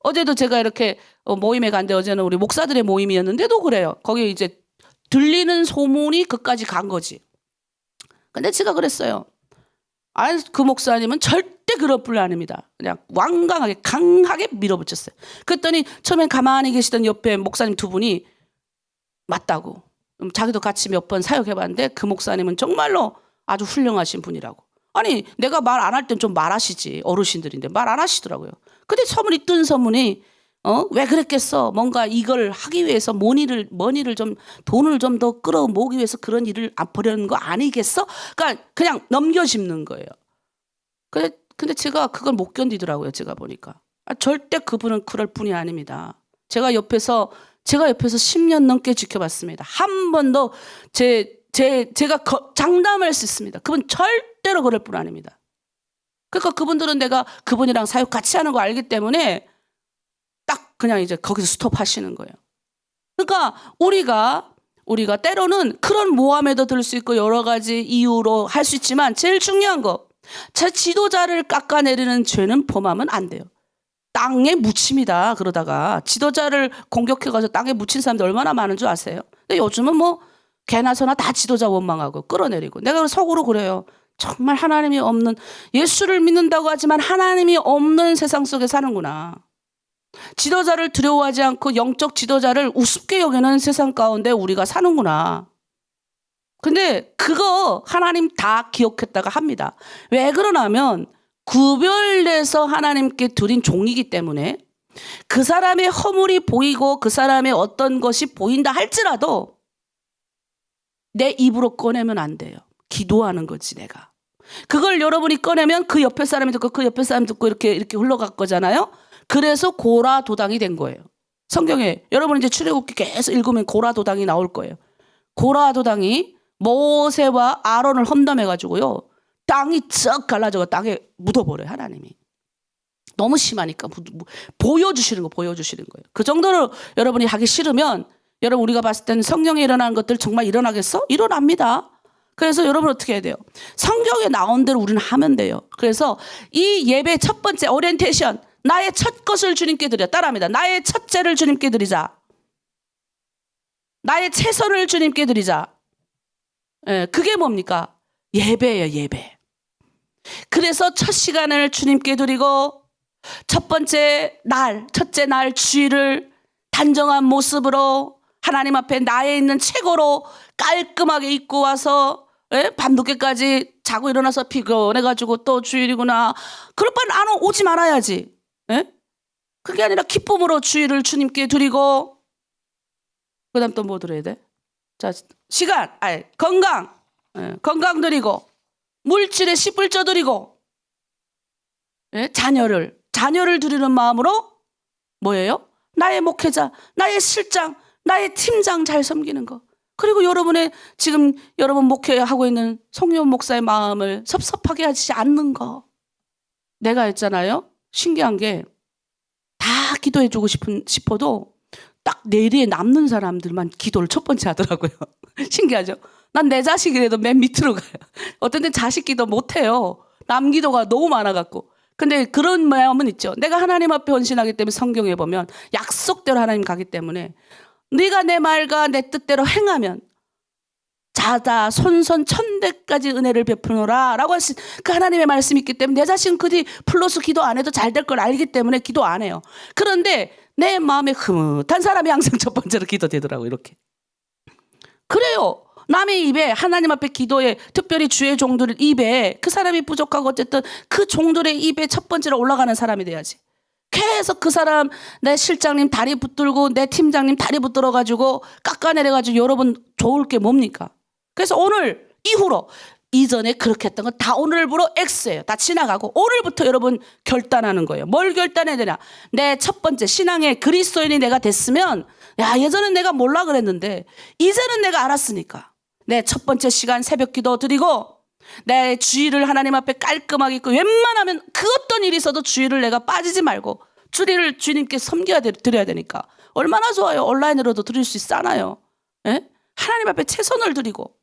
어제도 제가 이렇게 모임에 갔는데, 어제는 우리 목사들의 모임이었는데도 그래요. 거기 이제 들리는 소문이 그까지 간 거지. 근데 제가 그랬어요. 그 목사님은 절대 그럴 분 아닙니다. 그냥 완강하게 강하게 밀어붙였어요. 그랬더니 처음엔 가만히 계시던 옆에 목사님 2분이 맞다고. 자기도 같이 몇 번 사역해봤는데 그 목사님은 정말로 아주 훌륭하신 분이라고. 아니, 내가 말 안 할 땐 좀 말하시지. 어르신들인데 말 안 하시더라고요. 근데 소문이 뜬 소문이 왜 그랬겠어? 뭔가 이걸 하기 위해서 머니를 좀, 돈을 좀 더 끌어모으기 위해서 그런 일을 벌이는 거 아니겠어? 그러니까 그냥 넘겨짚는 거예요. 근데 제가 그걸 못 견디더라고요. 제가 보니까. 절대 그분은 그럴 분이 아닙니다. 제가 옆에서 10년 넘게 지켜봤습니다. 한 번도 제가 장담할 수 있습니다. 그분 절대로 그럴 분 아닙니다. 그러니까 그분들은 내가 그분이랑 사역 같이 하는 거 알기 때문에 딱 그냥 이제 거기서 스톱하시는 거예요. 그러니까 우리가 때로는 그런 모함에도 들 수 있고 여러 가지 이유로 할 수 있지만, 제일 중요한 거, 제 지도자를 깎아내리는 죄는 범하면 안 돼요. 땅에 묻힙니다. 그러다가 지도자를 공격해가지고 땅에 묻힌 사람들 얼마나 많은 줄 아세요? 근데 요즘은 뭐 개나 소나 다 지도자 원망하고 끌어내리고. 내가 속으로 그래요. 정말 하나님이 없는, 예수를 믿는다고 하지만 하나님이 없는 세상 속에 사는구나. 지도자를 두려워하지 않고 영적 지도자를 우습게 여기는 세상 가운데 우리가 사는구나. 근데 그거 하나님 다 기억했다가 합니다. 왜 그러냐면 구별돼서 하나님께 드린 종이기 때문에 그 사람의 허물이 보이고 그 사람의 어떤 것이 보인다 할지라도 내 입으로 꺼내면 안 돼요. 기도하는 거지 내가. 그걸 여러분이 꺼내면 그 옆에 사람이 듣고 그 옆에 사람이 듣고 이렇게 흘러갈 거잖아요. 그래서 고라 도당이 된 거예요. 성경에 여러분 이제 출애굽기 계속 읽으면 고라 도당이 나올 거예요. 고라 도당이 모세와 아론을 험담해가지고요. 땅이 쩍 갈라져서 땅에 묻어버려요. 하나님이. 너무 심하니까 보여주시는 거예요. 그 정도로 여러분이 하기 싫으면 여러분 우리가 봤을 때는 성경에 일어나는 것들 정말 일어나겠어? 일어납니다. 그래서 여러분 어떻게 해야 돼요? 성경에 나온 대로 우리는 하면 돼요. 그래서 이 예배 첫 번째 오리엔테이션, 나의 첫 것을 주님께 드려. 따라합니다. 나의 첫째를 주님께 드리자. 나의 최선을 주님께 드리자. 예, 그게 뭡니까? 예배예요, 예배. 그래서 첫 시간을 주님께 드리고 첫 번째 날, 첫째 날 주일을 단정한 모습으로 하나님 앞에 나에 있는 최고로 깔끔하게 입고 와서 밤늦게까지 자고 일어나서 피곤해가지고 또 주일이구나. 그럴 바는 오지 말아야지. 예? 그게 아니라 기쁨으로 주일을 주님께 드리고 그 다음 또 뭐 드려야 돼? 자, 시간, 건강. 건강 드리고 물질에 씨뿔 드리고 자녀를 드리는 마음으로 뭐예요? 나의 목회자, 나의 실장, 나의 팀장 잘 섬기는 거. 그리고 여러분의 지금 여러분 목회하고 있는 송영 목사의 마음을 섭섭하게 하지 않는 거. 내가 했잖아요. 신기한 게 다 기도해주고 싶어도 딱 내리에 남는 사람들만 기도를 첫 번째 하더라고요. 신기하죠? 난 내 자식이라도 맨 밑으로 가요. 어떤 때 자식 기도 못해요. 남 기도가 너무 많아갖고. 근데 그런 마음은 있죠. 내가 하나님 앞에 헌신하기 때문에 성경에 보면 약속대로 하나님 가기 때문에 네가 내 말과 내 뜻대로 행하면 자다 손손 천대까지 은혜를 베푸노라 라고 하신 그 하나님의 말씀이 있기 때문에 내 자식은 그 뒤 플러스 기도 안 해도 잘 될 걸 알기 때문에 기도 안 해요. 그런데 내 마음에 흐뭇한 사람이 항상 첫 번째로 기도되더라고요. 이렇게. 그래요. 남의 입에 하나님 앞에 기도에 특별히 주의 종들 입에 그 사람이 부족하고 어쨌든 그 종들의 입에 첫 번째로 올라가는 사람이 돼야지. 계속 그 사람 내 실장님 다리 붙들고 내 팀장님 다리 붙들어가지고 깎아내려가지고 여러분 좋을 게 뭡니까? 그래서 오늘 이후로 이전에 그렇게 했던 건 다 오늘부로 X예요. 다 지나가고 오늘부터 여러분 결단하는 거예요. 뭘 결단해야 되냐? 내 첫 번째 신앙의 그리스도인이 내가 됐으면 야 예전엔 내가 몰라 그랬는데 이제는 내가 알았으니까 내 첫 번째 시간 새벽 기도 드리고 내 주일을 하나님 앞에 깔끔하게 있고 웬만하면 그 어떤 일이 있어도 주일을 내가 빠지지 말고 주일을 주님께 섬겨야 드려야 되니까 얼마나 좋아요. 온라인으로도 드릴 수 있잖아요. 예? 하나님 앞에 최선을 드리고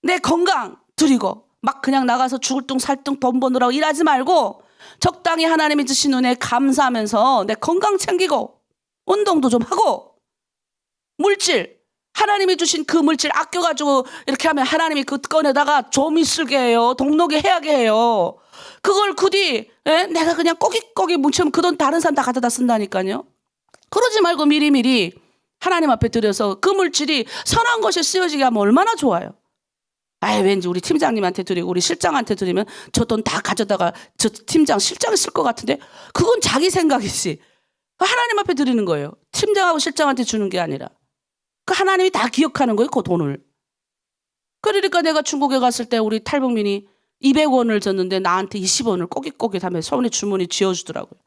내 건강 드리고 막 그냥 나가서 죽을 둥 살 둥 돈 버느라고 일하지 말고 적당히 하나님이 주신 은혜에 감사하면서 내 건강 챙기고 운동도 좀 하고 물질 하나님이 주신 그 물질 아껴가지고 이렇게 하면 하나님이 그 꺼내다가 좀 있을게 해요. 동록에 해야게 해요. 그걸 굳이 내가 그냥 꼬깃꼬깃 뭉치면 그 돈 다른 사람 다 가져다 쓴다니까요. 그러지 말고 미리미리 하나님 앞에 드려서 그 물질이 선한 것에 쓰여지게 하면 얼마나 좋아요. 왠지 우리 팀장님한테 드리고 우리 실장한테 드리면 저 돈 다 가져다가 저 팀장 실장이 쓸 것 같은데 그건 자기 생각이지. 하나님 앞에 드리는 거예요. 팀장하고 실장한테 주는 게 아니라. 그 하나님이 다 기억하는 거예요. 그 돈을. 그러니까 내가 중국에 갔을 때 우리 탈북민이 200원을 줬는데 나한테 20원을 꼬깃꼬깃 하면서 손에 주머니 쥐어주더라고요.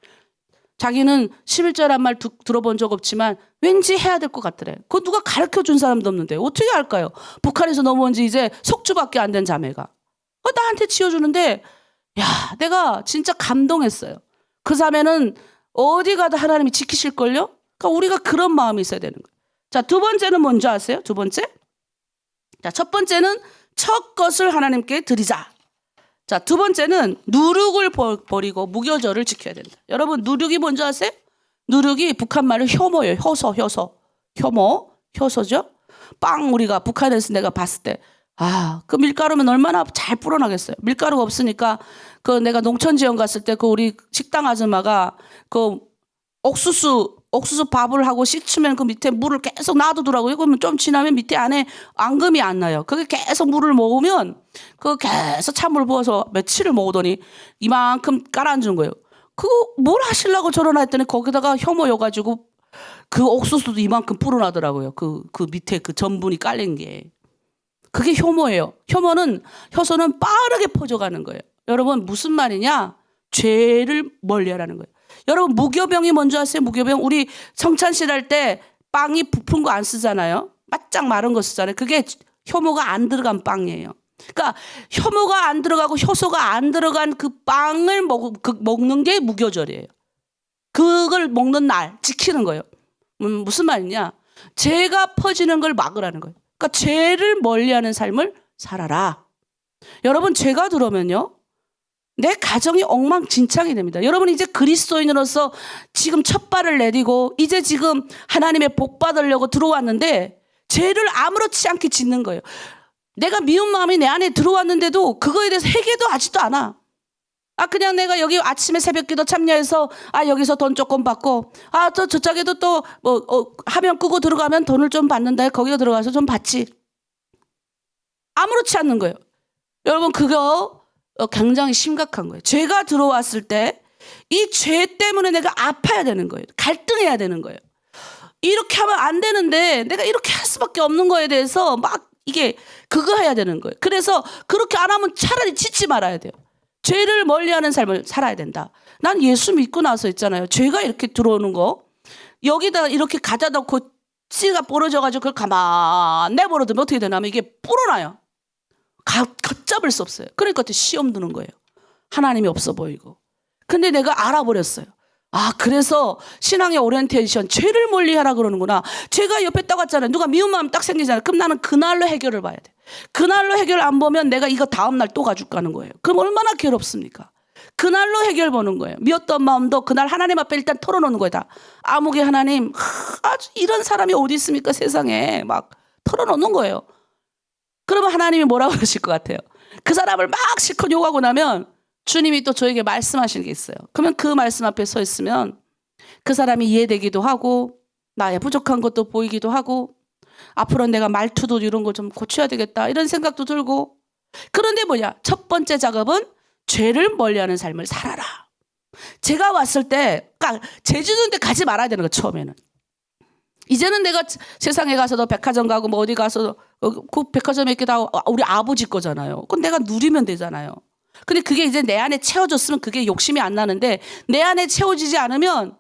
자기는 11조란 말 들어본 적 없지만 왠지 해야 될 것 같더래. 그거 누가 가르쳐준 사람도 없는데 어떻게 할까요? 북한에서 넘어온 지 이제 속주밖에 안 된 자매가. 나한테 쥐어주는데 야 내가 진짜 감동했어요. 그 자매는 어디 가도 하나님이 지키실걸요? 그러니까 우리가 그런 마음이 있어야 되는 거예요. 자, 두 번째는 뭔지 아세요? 두 번째? 자, 첫 번째는 첫 것을 하나님께 드리자. 자, 두 번째는 누룩을 버리고 무교절을 지켜야 된다. 여러분, 누룩이 뭔지 아세요? 누룩이 북한 말로 효모예요. 효모, 효소죠? 빵 우리가 북한에서 내가 봤을 때 그 밀가루면 얼마나 잘 불어나겠어요. 밀가루가 없으니까 그 내가 농촌 지원 갔을 때 그 우리 식당 아줌마가 그 옥수수 밥을 하고 씻으면 그 밑에 물을 계속 놔두더라고요. 그러면 좀 지나면 밑에 안에 앙금이 안 나요. 그게 계속 물을 먹으면 그 계속 찬물 부어서 며칠을 먹으더니 이만큼 깔아앉은 거예요. 그거 뭘 하시려고 저러나 했더니 거기다가 효모여가지고 그 옥수수도 이만큼 불어나더라고요. 그 밑에 그 전분이 깔린 게. 그게 효모예요. 효소는 빠르게 퍼져가는 거예요. 여러분 무슨 말이냐? 죄를 멀리하라는 거예요. 여러분 무교병이 뭔지 아세요? 무교병 우리 성찬실 할 때 빵이 부푼 거 안 쓰잖아요. 바짝 마른 거 쓰잖아요. 그게 효모가 안 들어간 빵이에요. 그러니까 효모가 안 들어가고 효소가 안 들어간 그 빵을 먹는 게 무교절이에요. 그걸 먹는 날 지키는 거예요. 무슨 말이냐? 죄가 퍼지는 걸 막으라는 거예요. 그러니까 죄를 멀리하는 삶을 살아라. 여러분 죄가 들어오면요. 내 가정이 엉망진창이 됩니다. 여러분 이제 그리스도인으로서 지금 첫 발을 내디고 이제 지금 하나님의 복 받으려고 들어왔는데 죄를 아무렇지 않게 짓는 거예요. 내가 미운 마음이 내 안에 들어왔는데도 그거에 대해서 회개도 하지도 않아. 그냥 내가 여기 아침에 새벽기도 참여해서 여기서 돈 조금 받고 저쪽에도 또 화면 끄고 들어가면 돈을 좀 받는다. 거기가 들어가서 좀 받지. 아무렇지 않는 거예요. 여러분 그거 굉장히 심각한 거예요. 죄가 들어왔을 때 이 죄 때문에 내가 아파야 되는 거예요. 갈등해야 되는 거예요. 이렇게 하면 안 되는데 내가 이렇게 할 수밖에 없는 거에 대해서 막 이게 그거 해야 되는 거예요. 그래서 그렇게 안 하면 차라리 짓지 말아야 돼요. 죄를 멀리하는 삶을 살아야 된다. 난 예수 믿고 나서 있잖아요. 죄가 이렇게 들어오는 거 여기다 이렇게 가져다 놓고 씨가 부러져가지고 그걸 가만 내버려두면 어떻게 되냐면 이게 불어나요. 걷잡을 수 없어요. 그러니까 시험 드는 거예요. 하나님이 없어 보이고. 근데 내가 알아버렸어요. 그래서 신앙의 오리엔테이션 죄를 멀리하라 그러는구나. 죄가 옆에 딱 왔잖아요. 누가 미운 마음 딱 생기잖아요. 그럼 나는 그날로 해결을 봐야 돼. 그날로 해결 안 보면 내가 이거 다음날 또 가지고 가는 거예요. 그럼 얼마나 괴롭습니까? 그날로 해결 보는 거예요. 미웠던 마음도 그날 하나님 앞에 일단 털어놓는 거다. 아무개 하나님 아주 이런 사람이 어디 있습니까 세상에 막 털어놓는 거예요. 그러면 하나님이 뭐라고 그러실 것 같아요? 그 사람을 막 실컷 욕하고 나면 주님이 또 저에게 말씀하시는 게 있어요. 그러면 그 말씀 앞에 서 있으면 그 사람이 이해되기도 하고 나의 부족한 것도 보이기도 하고 앞으로 내가 말투도 이런 거 좀 고쳐야 되겠다 이런 생각도 들고. 그런데 뭐냐? 첫 번째 작업은 죄를 멀리하는 삶을 살아라. 제가 왔을 때 죄 짓는 데 가지 말아야 되는 거 처음에는. 이제는 내가 세상에 가서도 백화점 가고 뭐 어디 가서 그 백화점에 있게 다 우리 아버지 거잖아요. 그건 내가 누리면 되잖아요. 근데 그게 이제 내 안에 채워졌으면 그게 욕심이 안 나는데 내 안에 채워지지 않으면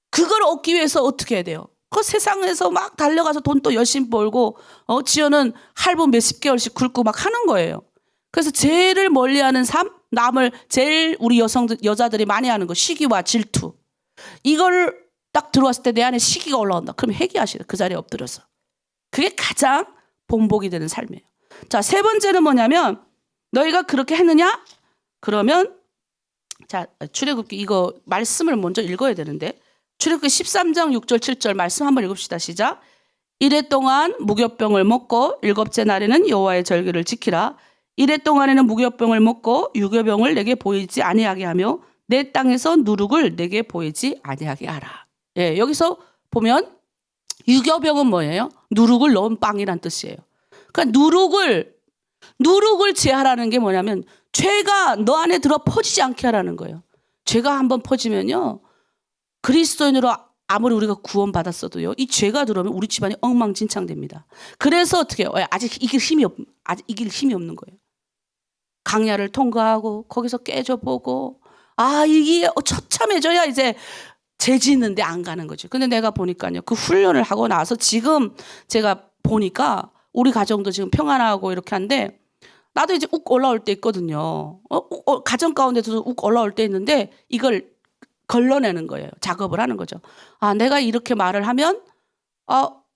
그걸 얻기 위해서 어떻게 해야 돼요? 그 세상에서 막 달려가서 돈 또 열심히 벌고 지어는 할부 몇십 개월씩 긁고 막 하는 거예요. 그래서 죄를 멀리하는 삶, 남을 제일 우리 여자들이 많이 하는 거 시기와 질투. 이걸 딱 들어왔을 때 내 안에 시기가 올라온다. 그럼 회개하시라. 그 자리에 엎드려서. 그게 가장 본보기 되는 삶이에요. 자, 세 번째는 뭐냐면 너희가 그렇게 했느냐? 그러면 자, 출애굽기 이거 말씀을 먼저 읽어야 되는데 출애굽기 13장 6절 7절 말씀 한번 읽읍시다. 시작. 이래 동안 무교병을 먹고 일곱째 날에는 여호와의 절기를 지키라. 이래 동안에는 무교병을 먹고 유교병을 내게 보이지 아니하게 하며 내 땅에서 누룩을 내게 보이지 아니하게 하라. 예, 여기서 보면 유교병은 뭐예요? 누룩을 넣은 빵이란 뜻이에요. 그러니까 누룩을 제하라는 게 뭐냐면 죄가 너 안에 들어 퍼지지 않게 하라는 거예요. 죄가 한번 퍼지면요. 그리스도인으로 아무리 우리가 구원받았어도요. 이 죄가 들어오면 우리 집안이 엉망진창됩니다. 그래서 어떻게 해요? 아직 이길 힘이 없는 거예요. 강야를 통과하고 거기서 깨져보고 이게 처참해져야 이제 죄 짓는데 안 가는 거죠. 근데 내가 보니까요. 그 훈련을 하고 나서 지금 제가 보니까 우리 가정도 지금 평안하고 이렇게 한데 나도 이제 욱 올라올 때 있거든요. 가정 가운데도 욱 올라올 때 있는데 이걸 걸러내는 거예요. 작업을 하는 거죠. 내가 이렇게 말을 하면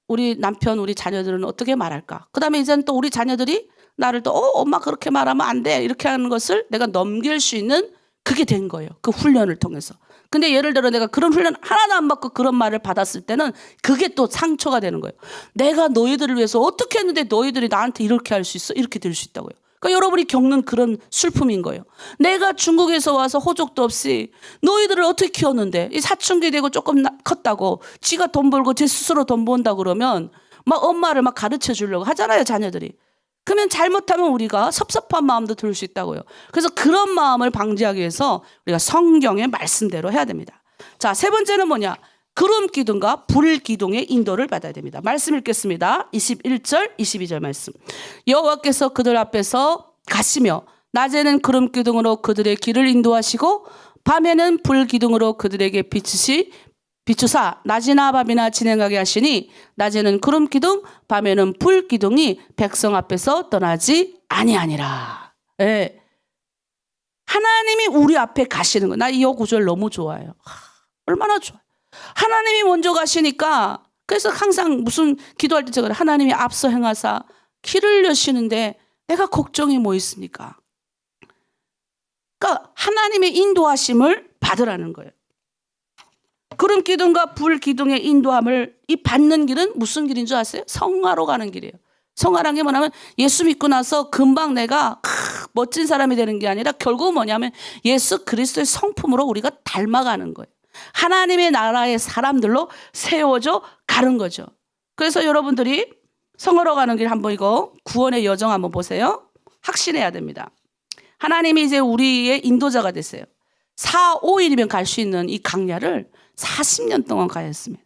우리 남편, 우리 자녀들은 어떻게 말할까? 그다음에 이제는 또 우리 자녀들이 나를 또 엄마 그렇게 말하면 안 돼 이렇게 하는 것을 내가 넘길 수 있는 그게 된 거예요. 그 훈련을 통해서. 근데 예를 들어 내가 그런 훈련 하나도 안 받고 그런 말을 받았을 때는 그게 또 상처가 되는 거예요. 내가 너희들을 위해서 어떻게 했는데 너희들이 나한테 이렇게 할 수 있어? 이렇게 될 수 있다고요. 그러니까 여러분이 겪는 그런 슬픔인 거예요. 내가 중국에서 와서 호적도 없이 너희들을 어떻게 키웠는데 이 사춘기 되고 조금 컸다고 지가 돈 벌고 제 스스로 돈 번다 그러면 막 엄마를 막 가르쳐 주려고 하잖아요, 자녀들이. 그러면 잘못하면 우리가 섭섭한 마음도 들 수 있다고요. 그래서 그런 마음을 방지하기 위해서 우리가 성경의 말씀대로 해야 됩니다. 자, 세 번째는 뭐냐? 구름 기둥과 불 기둥의 인도를 받아야 됩니다. 말씀 읽겠습니다. 21절, 22절 말씀. 여호와께서 그들 앞에서 가시며 낮에는 구름 기둥으로 그들의 길을 인도하시고 밤에는 불 기둥으로 그들에게 비추사 낮이나 밤이나 진행하게 하시니 낮에는 구름 기둥 밤에는 불 기둥이 백성 앞에서 떠나지 아니하니라. 예. 하나님이 우리 앞에 가시는 거. 나 이 구절 너무 좋아요. 얼마나 좋아요. 하나님이 먼저 가시니까 그래서 항상 무슨 기도할 때 제가 하나님이 앞서 행하사 길을 여시는데 내가 걱정이 뭐 있습니까? 그러니까 하나님의 인도하심을 받으라는 거예요. 구름 기둥과 불 기둥의 인도함을 이 받는 길은 무슨 길인 줄 아세요? 성화로 가는 길이에요. 성화라는 게 뭐냐면 예수 믿고 나서 금방 내가 멋진 사람이 되는 게 아니라 결국은 뭐냐면 예수 그리스도의 성품으로 우리가 닮아가는 거예요. 하나님의 나라의 사람들로 세워져 가는 거죠. 그래서 여러분들이 성화로 가는 길 한번 이거 구원의 여정 한번 보세요. 확신해야 됩니다. 하나님이 이제 우리의 인도자가 됐어요. 4, 5일이면 갈 수 있는 이 강야를 40년 동안 가야 했습니다.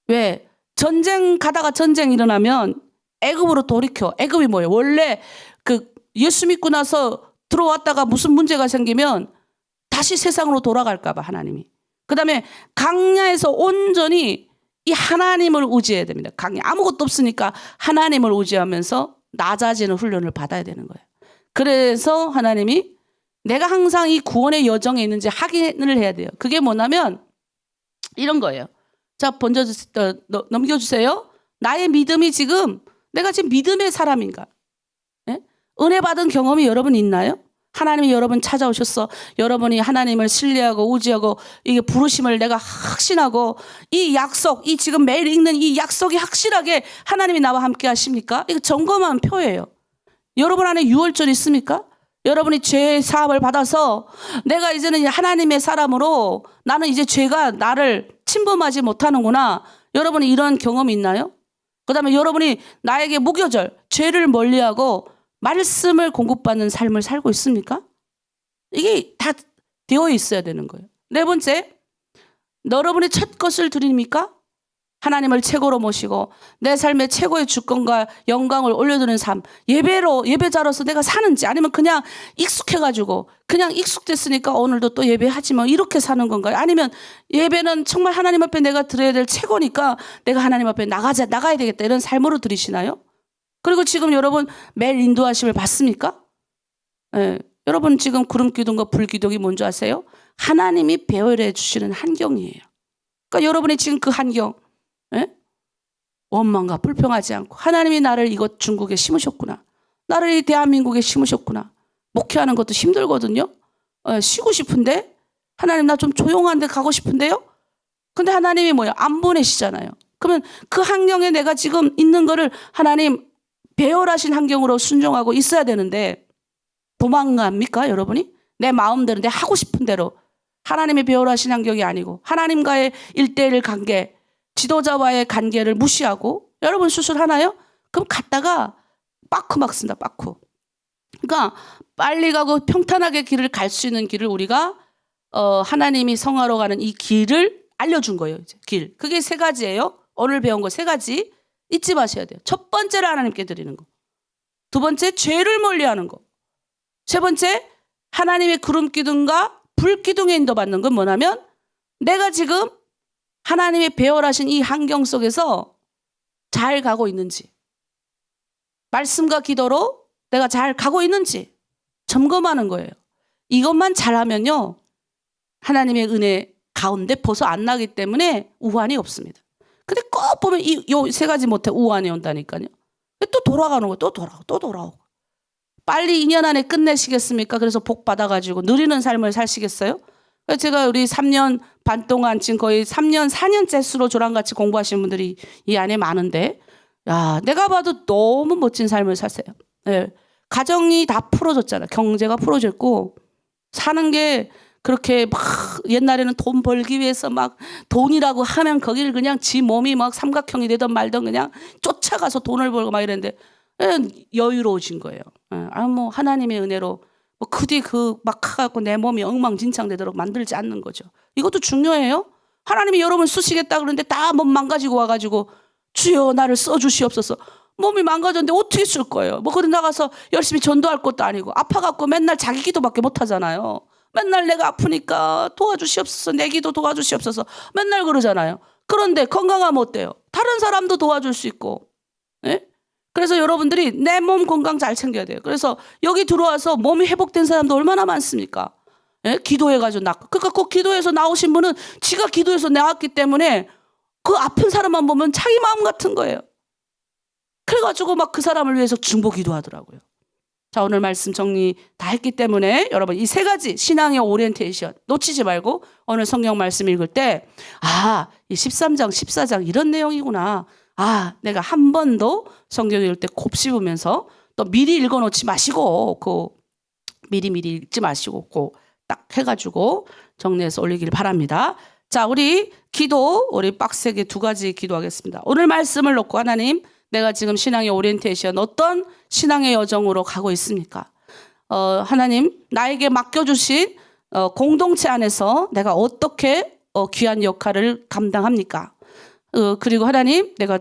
왜? 전쟁 가다가 전쟁 일어나면 애굽으로 돌이켜. 애굽이 뭐예요? 원래 그 예수 믿고 나서 들어왔다가 무슨 문제가 생기면 다시 세상으로 돌아갈까 봐 하나님이. 그다음에 강야에서 온전히 이 하나님을 의지해야 됩니다. 강야 아무것도 없으니까 하나님을 의지하면서 낮아지는 훈련을 받아야 되는 거예요. 그래서 하나님이 내가 항상 이 구원의 여정에 있는지 확인을 해야 돼요. 그게 뭐냐면 이런 거예요. 자, 넘겨주세요. 나의 믿음이 지금 내가 지금 믿음의 사람인가? 예? 은혜 받은 경험이 여러분 있나요? 하나님이 여러분 찾아오셨어. 여러분이 하나님을 신뢰하고 의지하고 이게 부르심을 내가 확신하고 이 약속, 이 지금 매일 읽는 이 약속이 확실하게 하나님이 나와 함께 하십니까? 이거 점검한 표예요. 여러분 안에 유월절 있습니까? 여러분이 죄 사함을 받아서 내가 이제는 하나님의 사람으로 나는 이제 죄가 나를 침범하지 못하는구나. 여러분이 이런 경험이 있나요? 그다음에 여러분이 나에게 무교절, 죄를 멀리하고 말씀을 공급받는 삶을 살고 있습니까? 이게 다 되어 있어야 되는 거예요. 네 번째, 여러분이 첫 것을 드립니까? 하나님을 최고로 모시고 내 삶의 최고의 주권과 영광을 올려드리는 삶, 예배자로서 내가 사는지 아니면 그냥 익숙해가지고 그냥 익숙됐으니까 오늘도 또 예배하지 뭐 이렇게 사는 건가요? 아니면 예배는 정말 하나님 앞에 내가 드려야 될 최고니까 내가 하나님 앞에 나가야 되겠다 이런 삶으로 드리시나요? 그리고 지금 여러분 매일 인도하심을 받습니까? 예, 여러분 지금 구름 기둥과 불 기둥이 뭔지 아세요? 하나님이 배열해 주시는 환경이에요. 그러니까 여러분이 지금 그 환경, 예? 원망과 불평하지 않고 하나님이 나를 이곳 중국에 심으셨구나. 나를 이 대한민국에 심으셨구나. 목회하는 것도 힘들거든요. 쉬고 싶은데 하나님 나 좀 조용한 데 가고 싶은데요. 근데 하나님이 뭐예요? 안 보내시잖아요. 그러면 그 환경에 내가 지금 있는 거를 하나님 배열하신 환경으로 순종하고 있어야 되는데 도망갑니까 여러분이? 내 마음대로 내 하고 싶은 대로 하나님의 배열하신 환경이 아니고 하나님과의 1대1 관계 지도자와의 관계를 무시하고 여러분 수술하나요? 그럼 갔다가 빠쿠 막 쓴다 빠쿠. 그러니까 빨리 가고 평탄하게 길을 갈 수 있는 길을 우리가 하나님이 성화로 가는 이 길을 알려준 거예요. 이제 길. 그게 3가지예요. 오늘 배운 거 3가지 잊지 마셔야 돼요. 첫 번째를 하나님께 드리는 거. 두 번째 죄를 멀리하는 거. 세 번째 하나님의 구름 기둥과 불 기둥에 인도받는 건 뭐냐면 내가 지금 하나님의 배열하신 이 환경 속에서 잘 가고 있는지 말씀과 기도로 내가 잘 가고 있는지 점검하는 거예요. 이것만 잘하면요 하나님의 은혜 가운데 벗어 안 나기 때문에 우환이 없습니다. 근데 꼭 보면 이 3가지 못해 우환이 온다니까요. 또 돌아가는 거예요. 또 돌아오고 빨리 2년 안에 끝내시겠습니까? 그래서 복 받아가지고 누리는 삶을 사시겠어요? 그래서 제가 우리 3년 반 동안 지금 거의 3년, 4년째 수로 저랑 같이 공부하시는 분들이 이 안에 많은데, 야, 내가 봐도 너무 멋진 삶을 사세요. 예. 가정이 다 풀어졌잖아요. 경제가 풀어졌고, 사는 게 그렇게 막 옛날에는 돈 벌기 위해서 막 돈이라고 하면 거기를 그냥 지 몸이 막 삼각형이 되든 말든 그냥 쫓아가서 돈을 벌고 막 이랬는데, 여유로워진 거예요. 뭐 하나님의 은혜로 뭐 그뒤 막 가갖고 내 몸이 엉망진창 되도록 만들지 않는 거죠. 이것도 중요해요. 하나님이 여러분 쓰시겠다 그러는데 다 몸 망가지고 와가지고 주여 나를 써주시옵소서. 몸이 망가졌는데 어떻게 쓸 거예요? 뭐 그래 나가서 열심히 전도할 것도 아니고 아파갖고 맨날 자기 기도밖에 못 하잖아요. 맨날 내가 아프니까 도와주시옵소서, 내 기도 도와주시옵소서 맨날 그러잖아요. 그런데 건강하면 어때요? 다른 사람도 도와줄 수 있고. 예? 그래서 여러분들이 내 몸 건강 잘 챙겨야 돼요. 그래서 여기 들어와서 몸이 회복된 사람도 얼마나 많습니까? 예? 기도해가지고 그러니까 꼭 기도해서 나오신 분은 지가 기도해서 나왔기 때문에 그 아픈 사람만 보면 자기 마음 같은 거예요. 그래가지고 막 그 사람을 위해서 중보 기도하더라고요. 자, 오늘 말씀 정리 다 했기 때문에 여러분 이 세 가지 신앙의 오리엔테이션 놓치지 말고 오늘 성경 말씀 읽을 때 이 13장, 14장 이런 내용이구나. 내가 한 번도 성경 읽을 때 곱씹으면서 또 미리 읽어놓지 마시고 미리 읽지 마시고 딱 해가지고 정리해서 올리길 바랍니다. 자, 우리 우리 빡세게 2가지 기도하겠습니다. 오늘 말씀을 놓고 하나님, 내가 지금 신앙의 오리엔테이션 어떤 신앙의 여정으로 가고 있습니까? 하나님, 나에게 맡겨주신 공동체 안에서 내가 어떻게 귀한 역할을 감당합니까? 그리고 하나님, 내가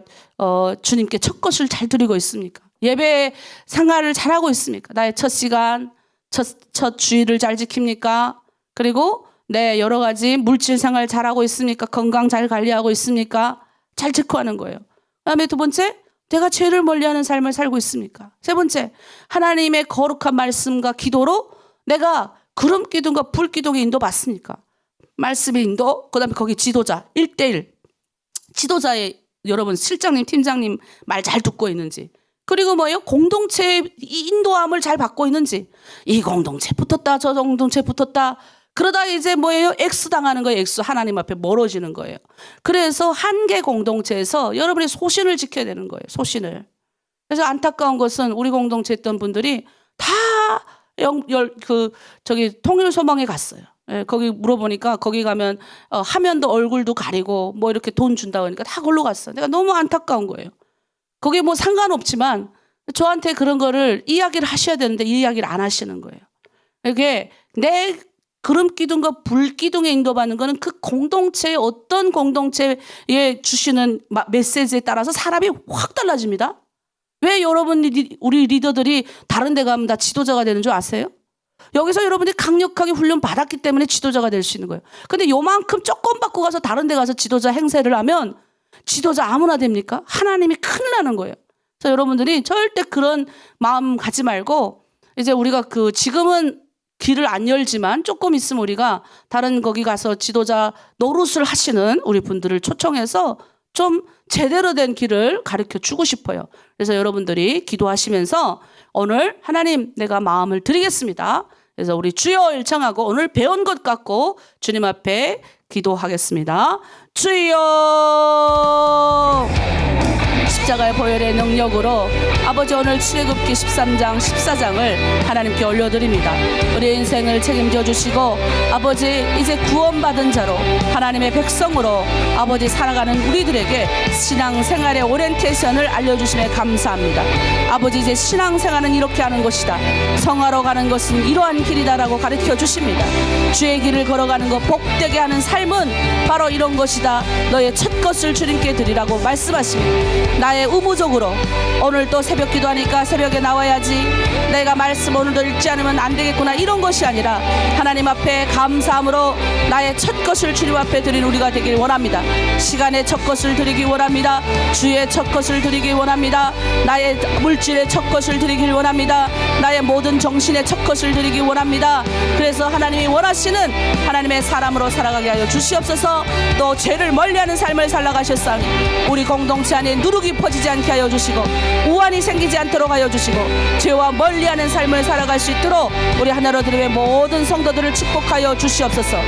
주님께 첫 것을 잘 드리고 있습니까? 예배 생활을 잘하고 있습니까? 나의 첫 시간, 첫 주일을 잘 지킵니까? 그리고 내 여러 가지 물질 생활 잘하고 있습니까? 건강 잘 관리하고 있습니까? 잘 체크하는 거예요. 그다음에 2번째, 내가 죄를 멀리하는 삶을 살고 있습니까? 3번째, 하나님의 거룩한 말씀과 기도로 내가 구름 기둥과 불 기둥의 인도 받습니까? 말씀의 인도, 그다음에 거기 지도자 1:1 지도자의 여러분 실장님, 팀장님 말 잘 듣고 있는지, 그리고 뭐예요? 공동체의 인도함을 잘 받고 있는지. 이 공동체 붙었다, 저 공동체 붙었다. 그러다 이제 뭐예요? X 당하는 거예요. X, 하나님 앞에 멀어지는 거예요. 그래서 한 개 공동체에서 여러분이 소신을 지켜야 되는 거예요. 소신을. 그래서 안타까운 것은 우리 공동체 있던 분들이 다 통일소망에 갔어요. 예, 거기 물어보니까 거기 가면 화면도 얼굴도 가리고 뭐 이렇게 돈 준다고 하니까 다 걸로 갔어요. 내가 너무 안타까운 거예요. 거기에 뭐 상관없지만 저한테 그런 거를 이야기를 하셔야 되는데 이 이야기를 안 하시는 거예요. 이게 내 구름 기둥과 불 기둥에 인도받는 거는 그 공동체의 어떤 공동체에 주시는 메시지에 따라서 사람이 확 달라집니다. 왜 우리 리더들이 다른 데 가면 다 지도자가 되는 줄 아세요? 여기서 여러분들이 강력하게 훈련 받았기 때문에 지도자가 될 수 있는 거예요. 근데 요만큼 조금 받고 가서 다른 데 가서 지도자 행세를 하면 지도자 아무나 됩니까? 하나님이 큰일 나는 거예요. 그래서 여러분들이 절대 그런 마음 가지 말고, 이제 우리가 지금은 길을 안 열지만 조금 있으면 우리가 다른 거기 가서 지도자 노릇을 하시는 우리 분들을 초청해서 좀 제대로 된 길을 가르쳐 주고 싶어요. 그래서 여러분들이 기도하시면서 오늘 하나님, 내가 마음을 드리겠습니다. 그래서 우리 주여 일청하고 오늘 배운 것 갖고 주님 앞에 기도하겠습니다. 주여, 십자가의 보혈의 능력으로 아버지 오늘 출애굽기 13장 14장을 하나님께 올려드립니다. 우리의 인생을 책임져 주시고 아버지, 이제 구원받은 자로 하나님의 백성으로 아버지 살아가는 우리들에게 신앙생활의 오리엔테이션을 알려주심에 감사합니다. 아버지, 이제 신앙생활은 이렇게 하는 것이다, 성화로 가는 것은 이러한 길이다라고 가르쳐 주십니다. 주의 길을 걸어가는 것, 복되게 하는 삶은 바로 이런 것이다. 너의 첫 것을 주님께 드리라고 말씀하십니다. 나의 의무적으로 오늘 또 새벽 기도하니까 새벽에 나와야지, 내가 말씀 오늘도 읽지 않으면 안 되겠구나, 이런 것이 아니라 하나님 앞에 감사함으로 나의 첫 것을 주님 앞에 드린 우리가 되길 원합니다. 시간의 첫 것을 드리기 원합니다. 주의 첫 것을 드리기 원합니다. 나의 물질의 첫 것을 드리길 원합니다. 나의 모든 정신의 첫 것을 드리기 원합니다. 그래서 하나님이 원하시는 하나님의 사람으로 살아가게 하여 주시옵소서. 또 죄를 멀리하는 삶을 살아가셨사오니 우리 공동체 안에 누르기 욕이 퍼지지 않게 하여 주시고 우환이 생기지 않도록 하여 주시고 죄와 멀리하는 삶을 살아갈 수 있도록 우리 하나로 드림의 모든 성도들을 축복하여 주시옵소서.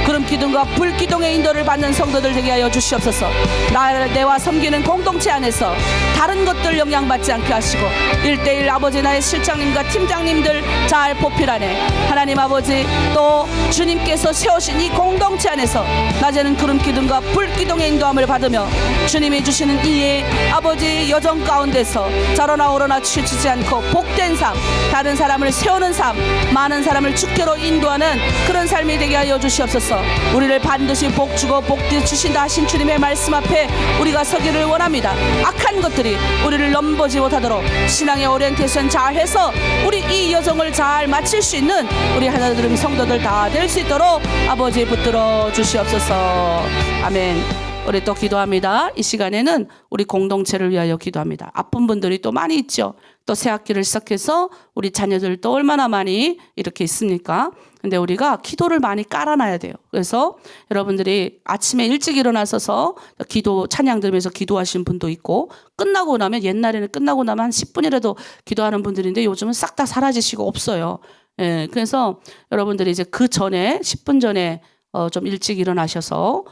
구름 기둥과 불 기둥의 인도를 받는 성도들 되게 하여 주시옵소서. 내와 섬기는 공동체 안에서 다른 것들 영향받지 않게 하시고 1:1 아버지 나의 실장님과 팀장님들 잘 보필하네. 하나님 아버지 또 주님께서 세우신 이 공동체 안에서 낮에는 구름 기둥과 불 기둥의 인도함을 받으며 주님이 주시는 이 아버지 여정 가운데서 자로나 오로나 치우치지 않고 복된 삶, 다른 사람을 세우는 삶, 많은 사람을 주께로 인도하는 그런 삶이 되게 하여 주시옵소서. 우리를 반드시 복주고 복주신다 하신 주님의 말씀 앞에 우리가 서기를 원합니다. 악한 것들이 우리를 넘보지 못하도록 신앙의 오리엔테이션 잘해서 우리 이 여정을 잘 마칠 수 있는 우리 하나님 성도들 다 될 수 있도록 아버지 붙들어 주시옵소서. 아멘. 우리 또 기도합니다. 이 시간에는 우리 공동체를 위하여 기도합니다. 아픈 분들이 또 많이 있죠. 또 새 학기를 시작해서 우리 자녀들 또 얼마나 많이 이렇게 있습니까? 근데 우리가 기도를 많이 깔아놔야 돼요. 그래서 여러분들이 아침에 일찍 일어나셔서 기도 찬양 들으면서 기도하신 분도 있고, 끝나고 나면, 옛날에는 끝나고 나면 한 10분이라도 기도하는 분들인데 요즘은 싹 다 사라지시고 없어요. 예, 그래서 여러분들이 이제 그 전에 10분 전에 좀 일찍 일어나셔서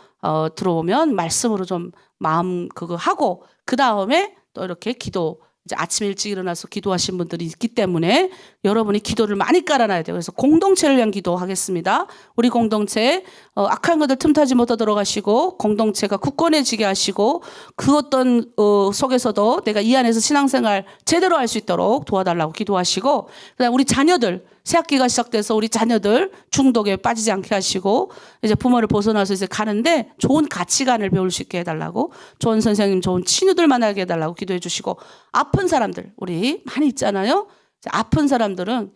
들어오면 말씀으로 좀 마음 그거 하고, 그 다음에 또 이렇게 기도, 이제 아침 일찍 일어나서 기도하신 분들이 있기 때문에 여러분이 기도를 많이 깔아놔야 돼요. 그래서 공동체를 위한 기도하겠습니다. 우리 공동체 악한 것들 틈타지 못하도록 하시고, 공동체가 굳건해지게 하시고, 그 어떤 속에서도 내가 이 안에서 신앙생활 제대로 할 수 있도록 도와달라고 기도하시고, 그다음 우리 자녀들 새학기가 시작돼서 우리 자녀들 중독에 빠지지 않게 하시고, 이제 부모를 벗어나서 이제 가는데 좋은 가치관을 배울 수 있게 해달라고, 좋은 선생님, 좋은 친구들 만나게 해달라고 기도해 주시고, 아픈 사람들 우리 많이 있잖아요. 아픈 사람들은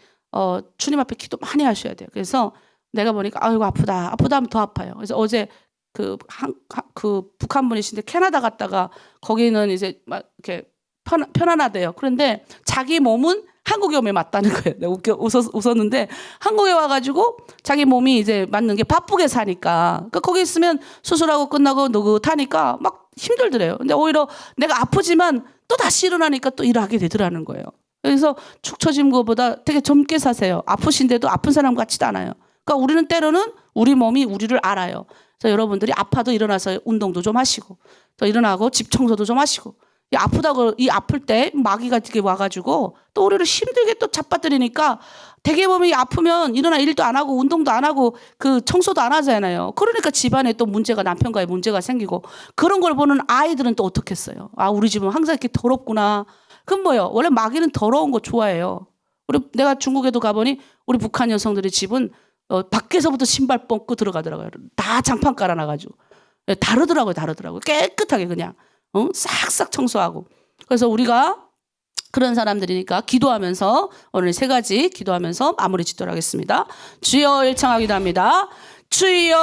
주님 앞에 기도 많이 하셔야 돼요. 그래서 내가 보니까 아이고 아프다 하면 더 아파요. 그래서 어제 그 북한 분이신데 캐나다 갔다가 거기는 이제 막 이렇게 편안하대요. 그런데 자기 몸은 한국에 오면 맞다는 거예요. 내가 웃었는데, 한국에 와가지고 자기 몸이 이제 맞는 게 바쁘게 사니까, 그러니까 거기 있으면 수술하고 끝나고 느긋하니까 막 힘들더래요. 근데 오히려 내가 아프지만 또 다시 일어나니까 또 일을 하게 되더라는 거예요. 그래서 축 처진 것보다 되게 젊게 사세요. 아프신데도 아픈 사람 같지도 않아요. 그러니까 우리는 때로는 우리 몸이 우리를 알아요. 그래서 여러분들이 아파도 일어나서 운동도 좀 하시고, 또 일어나고 집 청소도 좀 하시고, 이 아플 때 마귀가 이렇게 와가지고 또 우리를 힘들게 또 잡아뜨리니까 되게 보면 아프면 일어나 일도 안 하고 운동도 안 하고 그 청소도 안 하잖아요. 그러니까 집안에 또 문제가, 남편과의 문제가 생기고, 그런 걸 보는 아이들은 또 어떻겠어요? 아, 우리 집은 항상 이렇게 더럽구나. 그럼 뭐요? 원래 마귀는 더러운 거 좋아해요. 내가 중국에도 가보니 우리 북한 여성들의 집은 밖에서부터 신발 벗고 들어가더라고요. 다 장판 깔아놔가지고. 다르더라고요. 깨끗하게 그냥. 싹싹 청소하고. 그래서 우리가 그런 사람들이니까 기도하면서 오늘 3가지 기도하면서 마무리 짓도록 하겠습니다. 주여 일창하기도 합니다. 주여,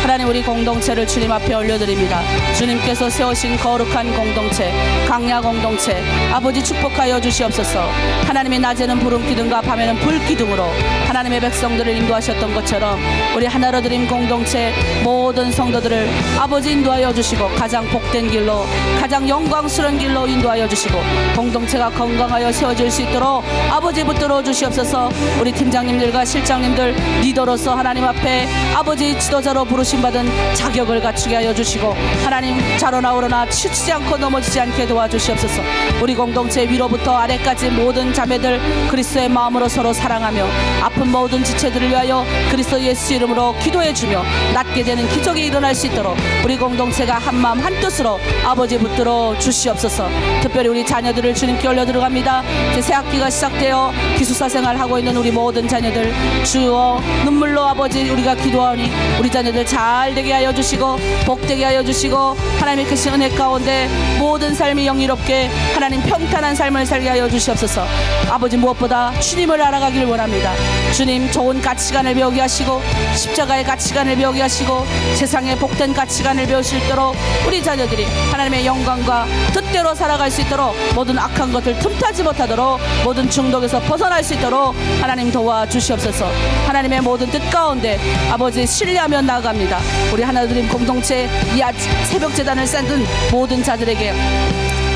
하나님 우리 공동체를 주님 앞에 올려드립니다. 주님께서 세우신 거룩한 공동체, 강야 공동체 아버지 축복하여 주시옵소서. 하나님의 낮에는 구름 기둥과 밤에는 불 기둥으로 하나님의 백성들을 인도하셨던 것처럼 우리 하나로 드림 공동체 모든 성도들을 아버지 인도하여 주시고, 가장 복된 길로, 가장 영광스러운 길로 인도하여 주시고, 공동체가 건강하여 세워질 수 있도록 아버지 붙들어 주시옵소서. 우리 팀장님들과 실장님들 리더로서 하나님 앞에 아버지 지도자로 부르심받은 자격을 갖추게 하여 주시고, 하나님 자로나 오로나 치치지 않고 넘어지지 않게 도와주시옵소서. 우리 공동체 위로부터 아래까지 모든 자매들 그리스도의 마음으로 서로 사랑하며 아픈 모든 지체들을 위하여 그리스도 예수 이름으로 기도해 주며 낫게 되는 기적이 일어날 수 있도록 우리 공동체가 한마음 한뜻으로 아버지 붙들어 주시옵소서. 특별히 우리 자녀들을 주님께 올려 들어갑니다. 이제 새학기가 시작되어 기숙사 생활하고 있는 우리 모든 자녀들 주여 눈물로 아버지 우리가 기도하니 우리 자녀들 잘 되게 하여 주시고, 복되게 하여 주시고, 하나님의 크신 은혜 가운데 모든 삶이 영예롭게 하나님 평탄한 삶을 살게 하여 주시옵소서. 아버지 무엇보다 주님을 알아가길 원합니다. 주님 좋은 가치관을 배우게 하시고, 십자가의 가치관을 배우게 하시고, 세상의 복된 가치관을 배울 수 있도록 우리 자녀들이 하나님의 영광과 뜻대로 살아갈 수 있도록, 모든 악한 것을 틈타지 못하도록, 모든 중독에서 벗어날 수 있도록 하나님 도와주시옵소서. 하나님 하나님의 모든 뜻 가운데 아버지 신뢰하며 나아갑니다. 우리 하나님 공동체 이 새벽 재단을 쌓는 모든 자들에게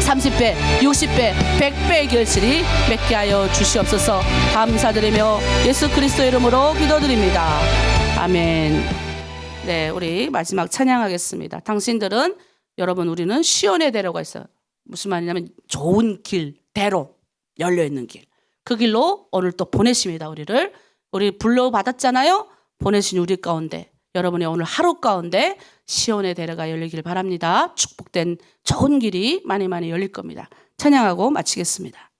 30배, 60배, 100배의 결실이 맺게 하여 주시옵소서. 감사드리며 예수 그리스도의 이름으로 기도드립니다. 아멘. 네, 우리 마지막 찬양하겠습니다. 당신들은 여러분 우리는 시온의 대로가 있어요. 무슨 말이냐면 좋은 길, 대로 열려있는 길. 그 길로 오늘 또 보내십니다. 우리 불러받았잖아요. 보내신 우리 가운데 여러분의 오늘 하루 가운데 시온의 대로가 열리길 바랍니다. 축복된 좋은 길이 많이 많이 열릴 겁니다. 찬양하고 마치겠습니다.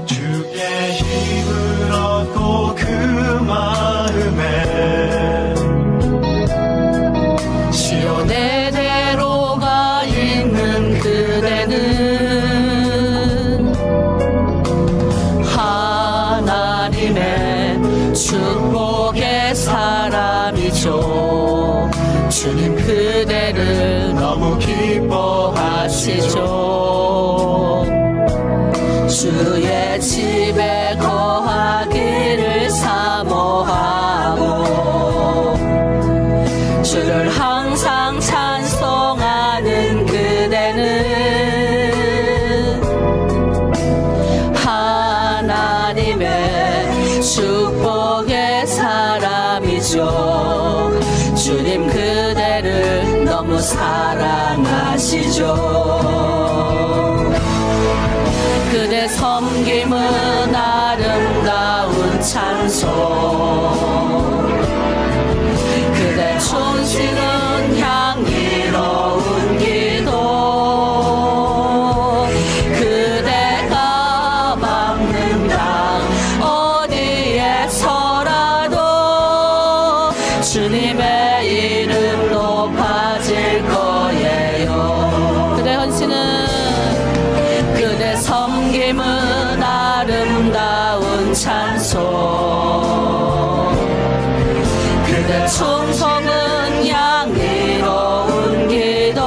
주의 힘을 얻고 그 마음에 시온의 대로가 있는 그대는 하나님의 축복의 사람이죠. 주님 그대를 너무 기뻐하시죠. 주의 집에 거하기를 사모하고 주를 항상 찬송하는 그대는 하나님의 축복의 사람이죠. 주님 그대를 너무 사랑하시죠. 그대 섬김은 아름다운 찬송, 그대 촌식은 향기로운 기도, 그대가 밟는 땅 어디에서라도 주님의 이름 높아질 거예요. 그대 헌신은 그대 섬김은 아름다운 찬송, 그대 충성은 향기로운 기도,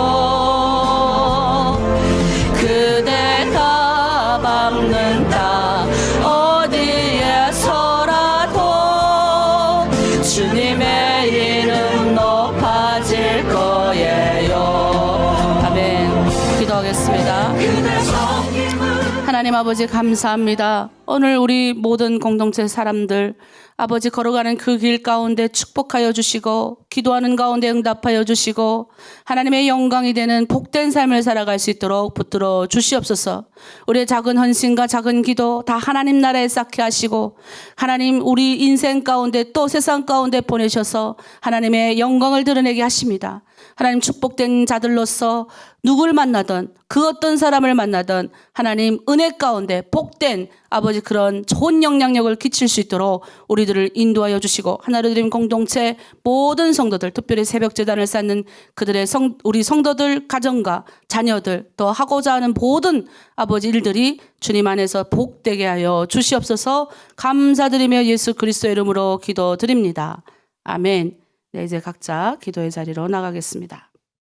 그대가 밟는 땅 어디에서라도 주님의 이름 높아질 거예요. 아멘. 기도하겠습니다. 하나님 아버지 감사합니다. 오늘 우리 모든 공동체 사람들 아버지 걸어가는 그 길 가운데 축복하여 주시고 기도하는 가운데 응답하여 주시고 하나님의 영광이 되는 복된 삶을 살아갈 수 있도록 붙들어 주시옵소서. 우리의 작은 헌신과 작은 기도 다 하나님 나라에 쌓게 하시고 하나님 우리 인생 가운데 또 세상 가운데 보내셔서 하나님의 영광을 드러내게 하십니다. 하나님 축복된 자들로서 누굴 만나든 그 어떤 사람을 만나든 하나님 은혜 가운데 복된 아버지 그런 좋은 영향력을 끼칠 수 있도록 우리들을 인도하여 주시고 하나로 드림 공동체 모든 성도들 특별히 새벽 제단을 쌓는 그들의 우리 성도들 가정과 자녀들 또 하고자 하는 모든 아버지 일들이 주님 안에서 복되게 하여 주시옵소서. 감사드리며 예수 그리스도의 이름으로 기도드립니다. 아멘. 네, 이제 각자 기도의 자리로 나가겠습니다.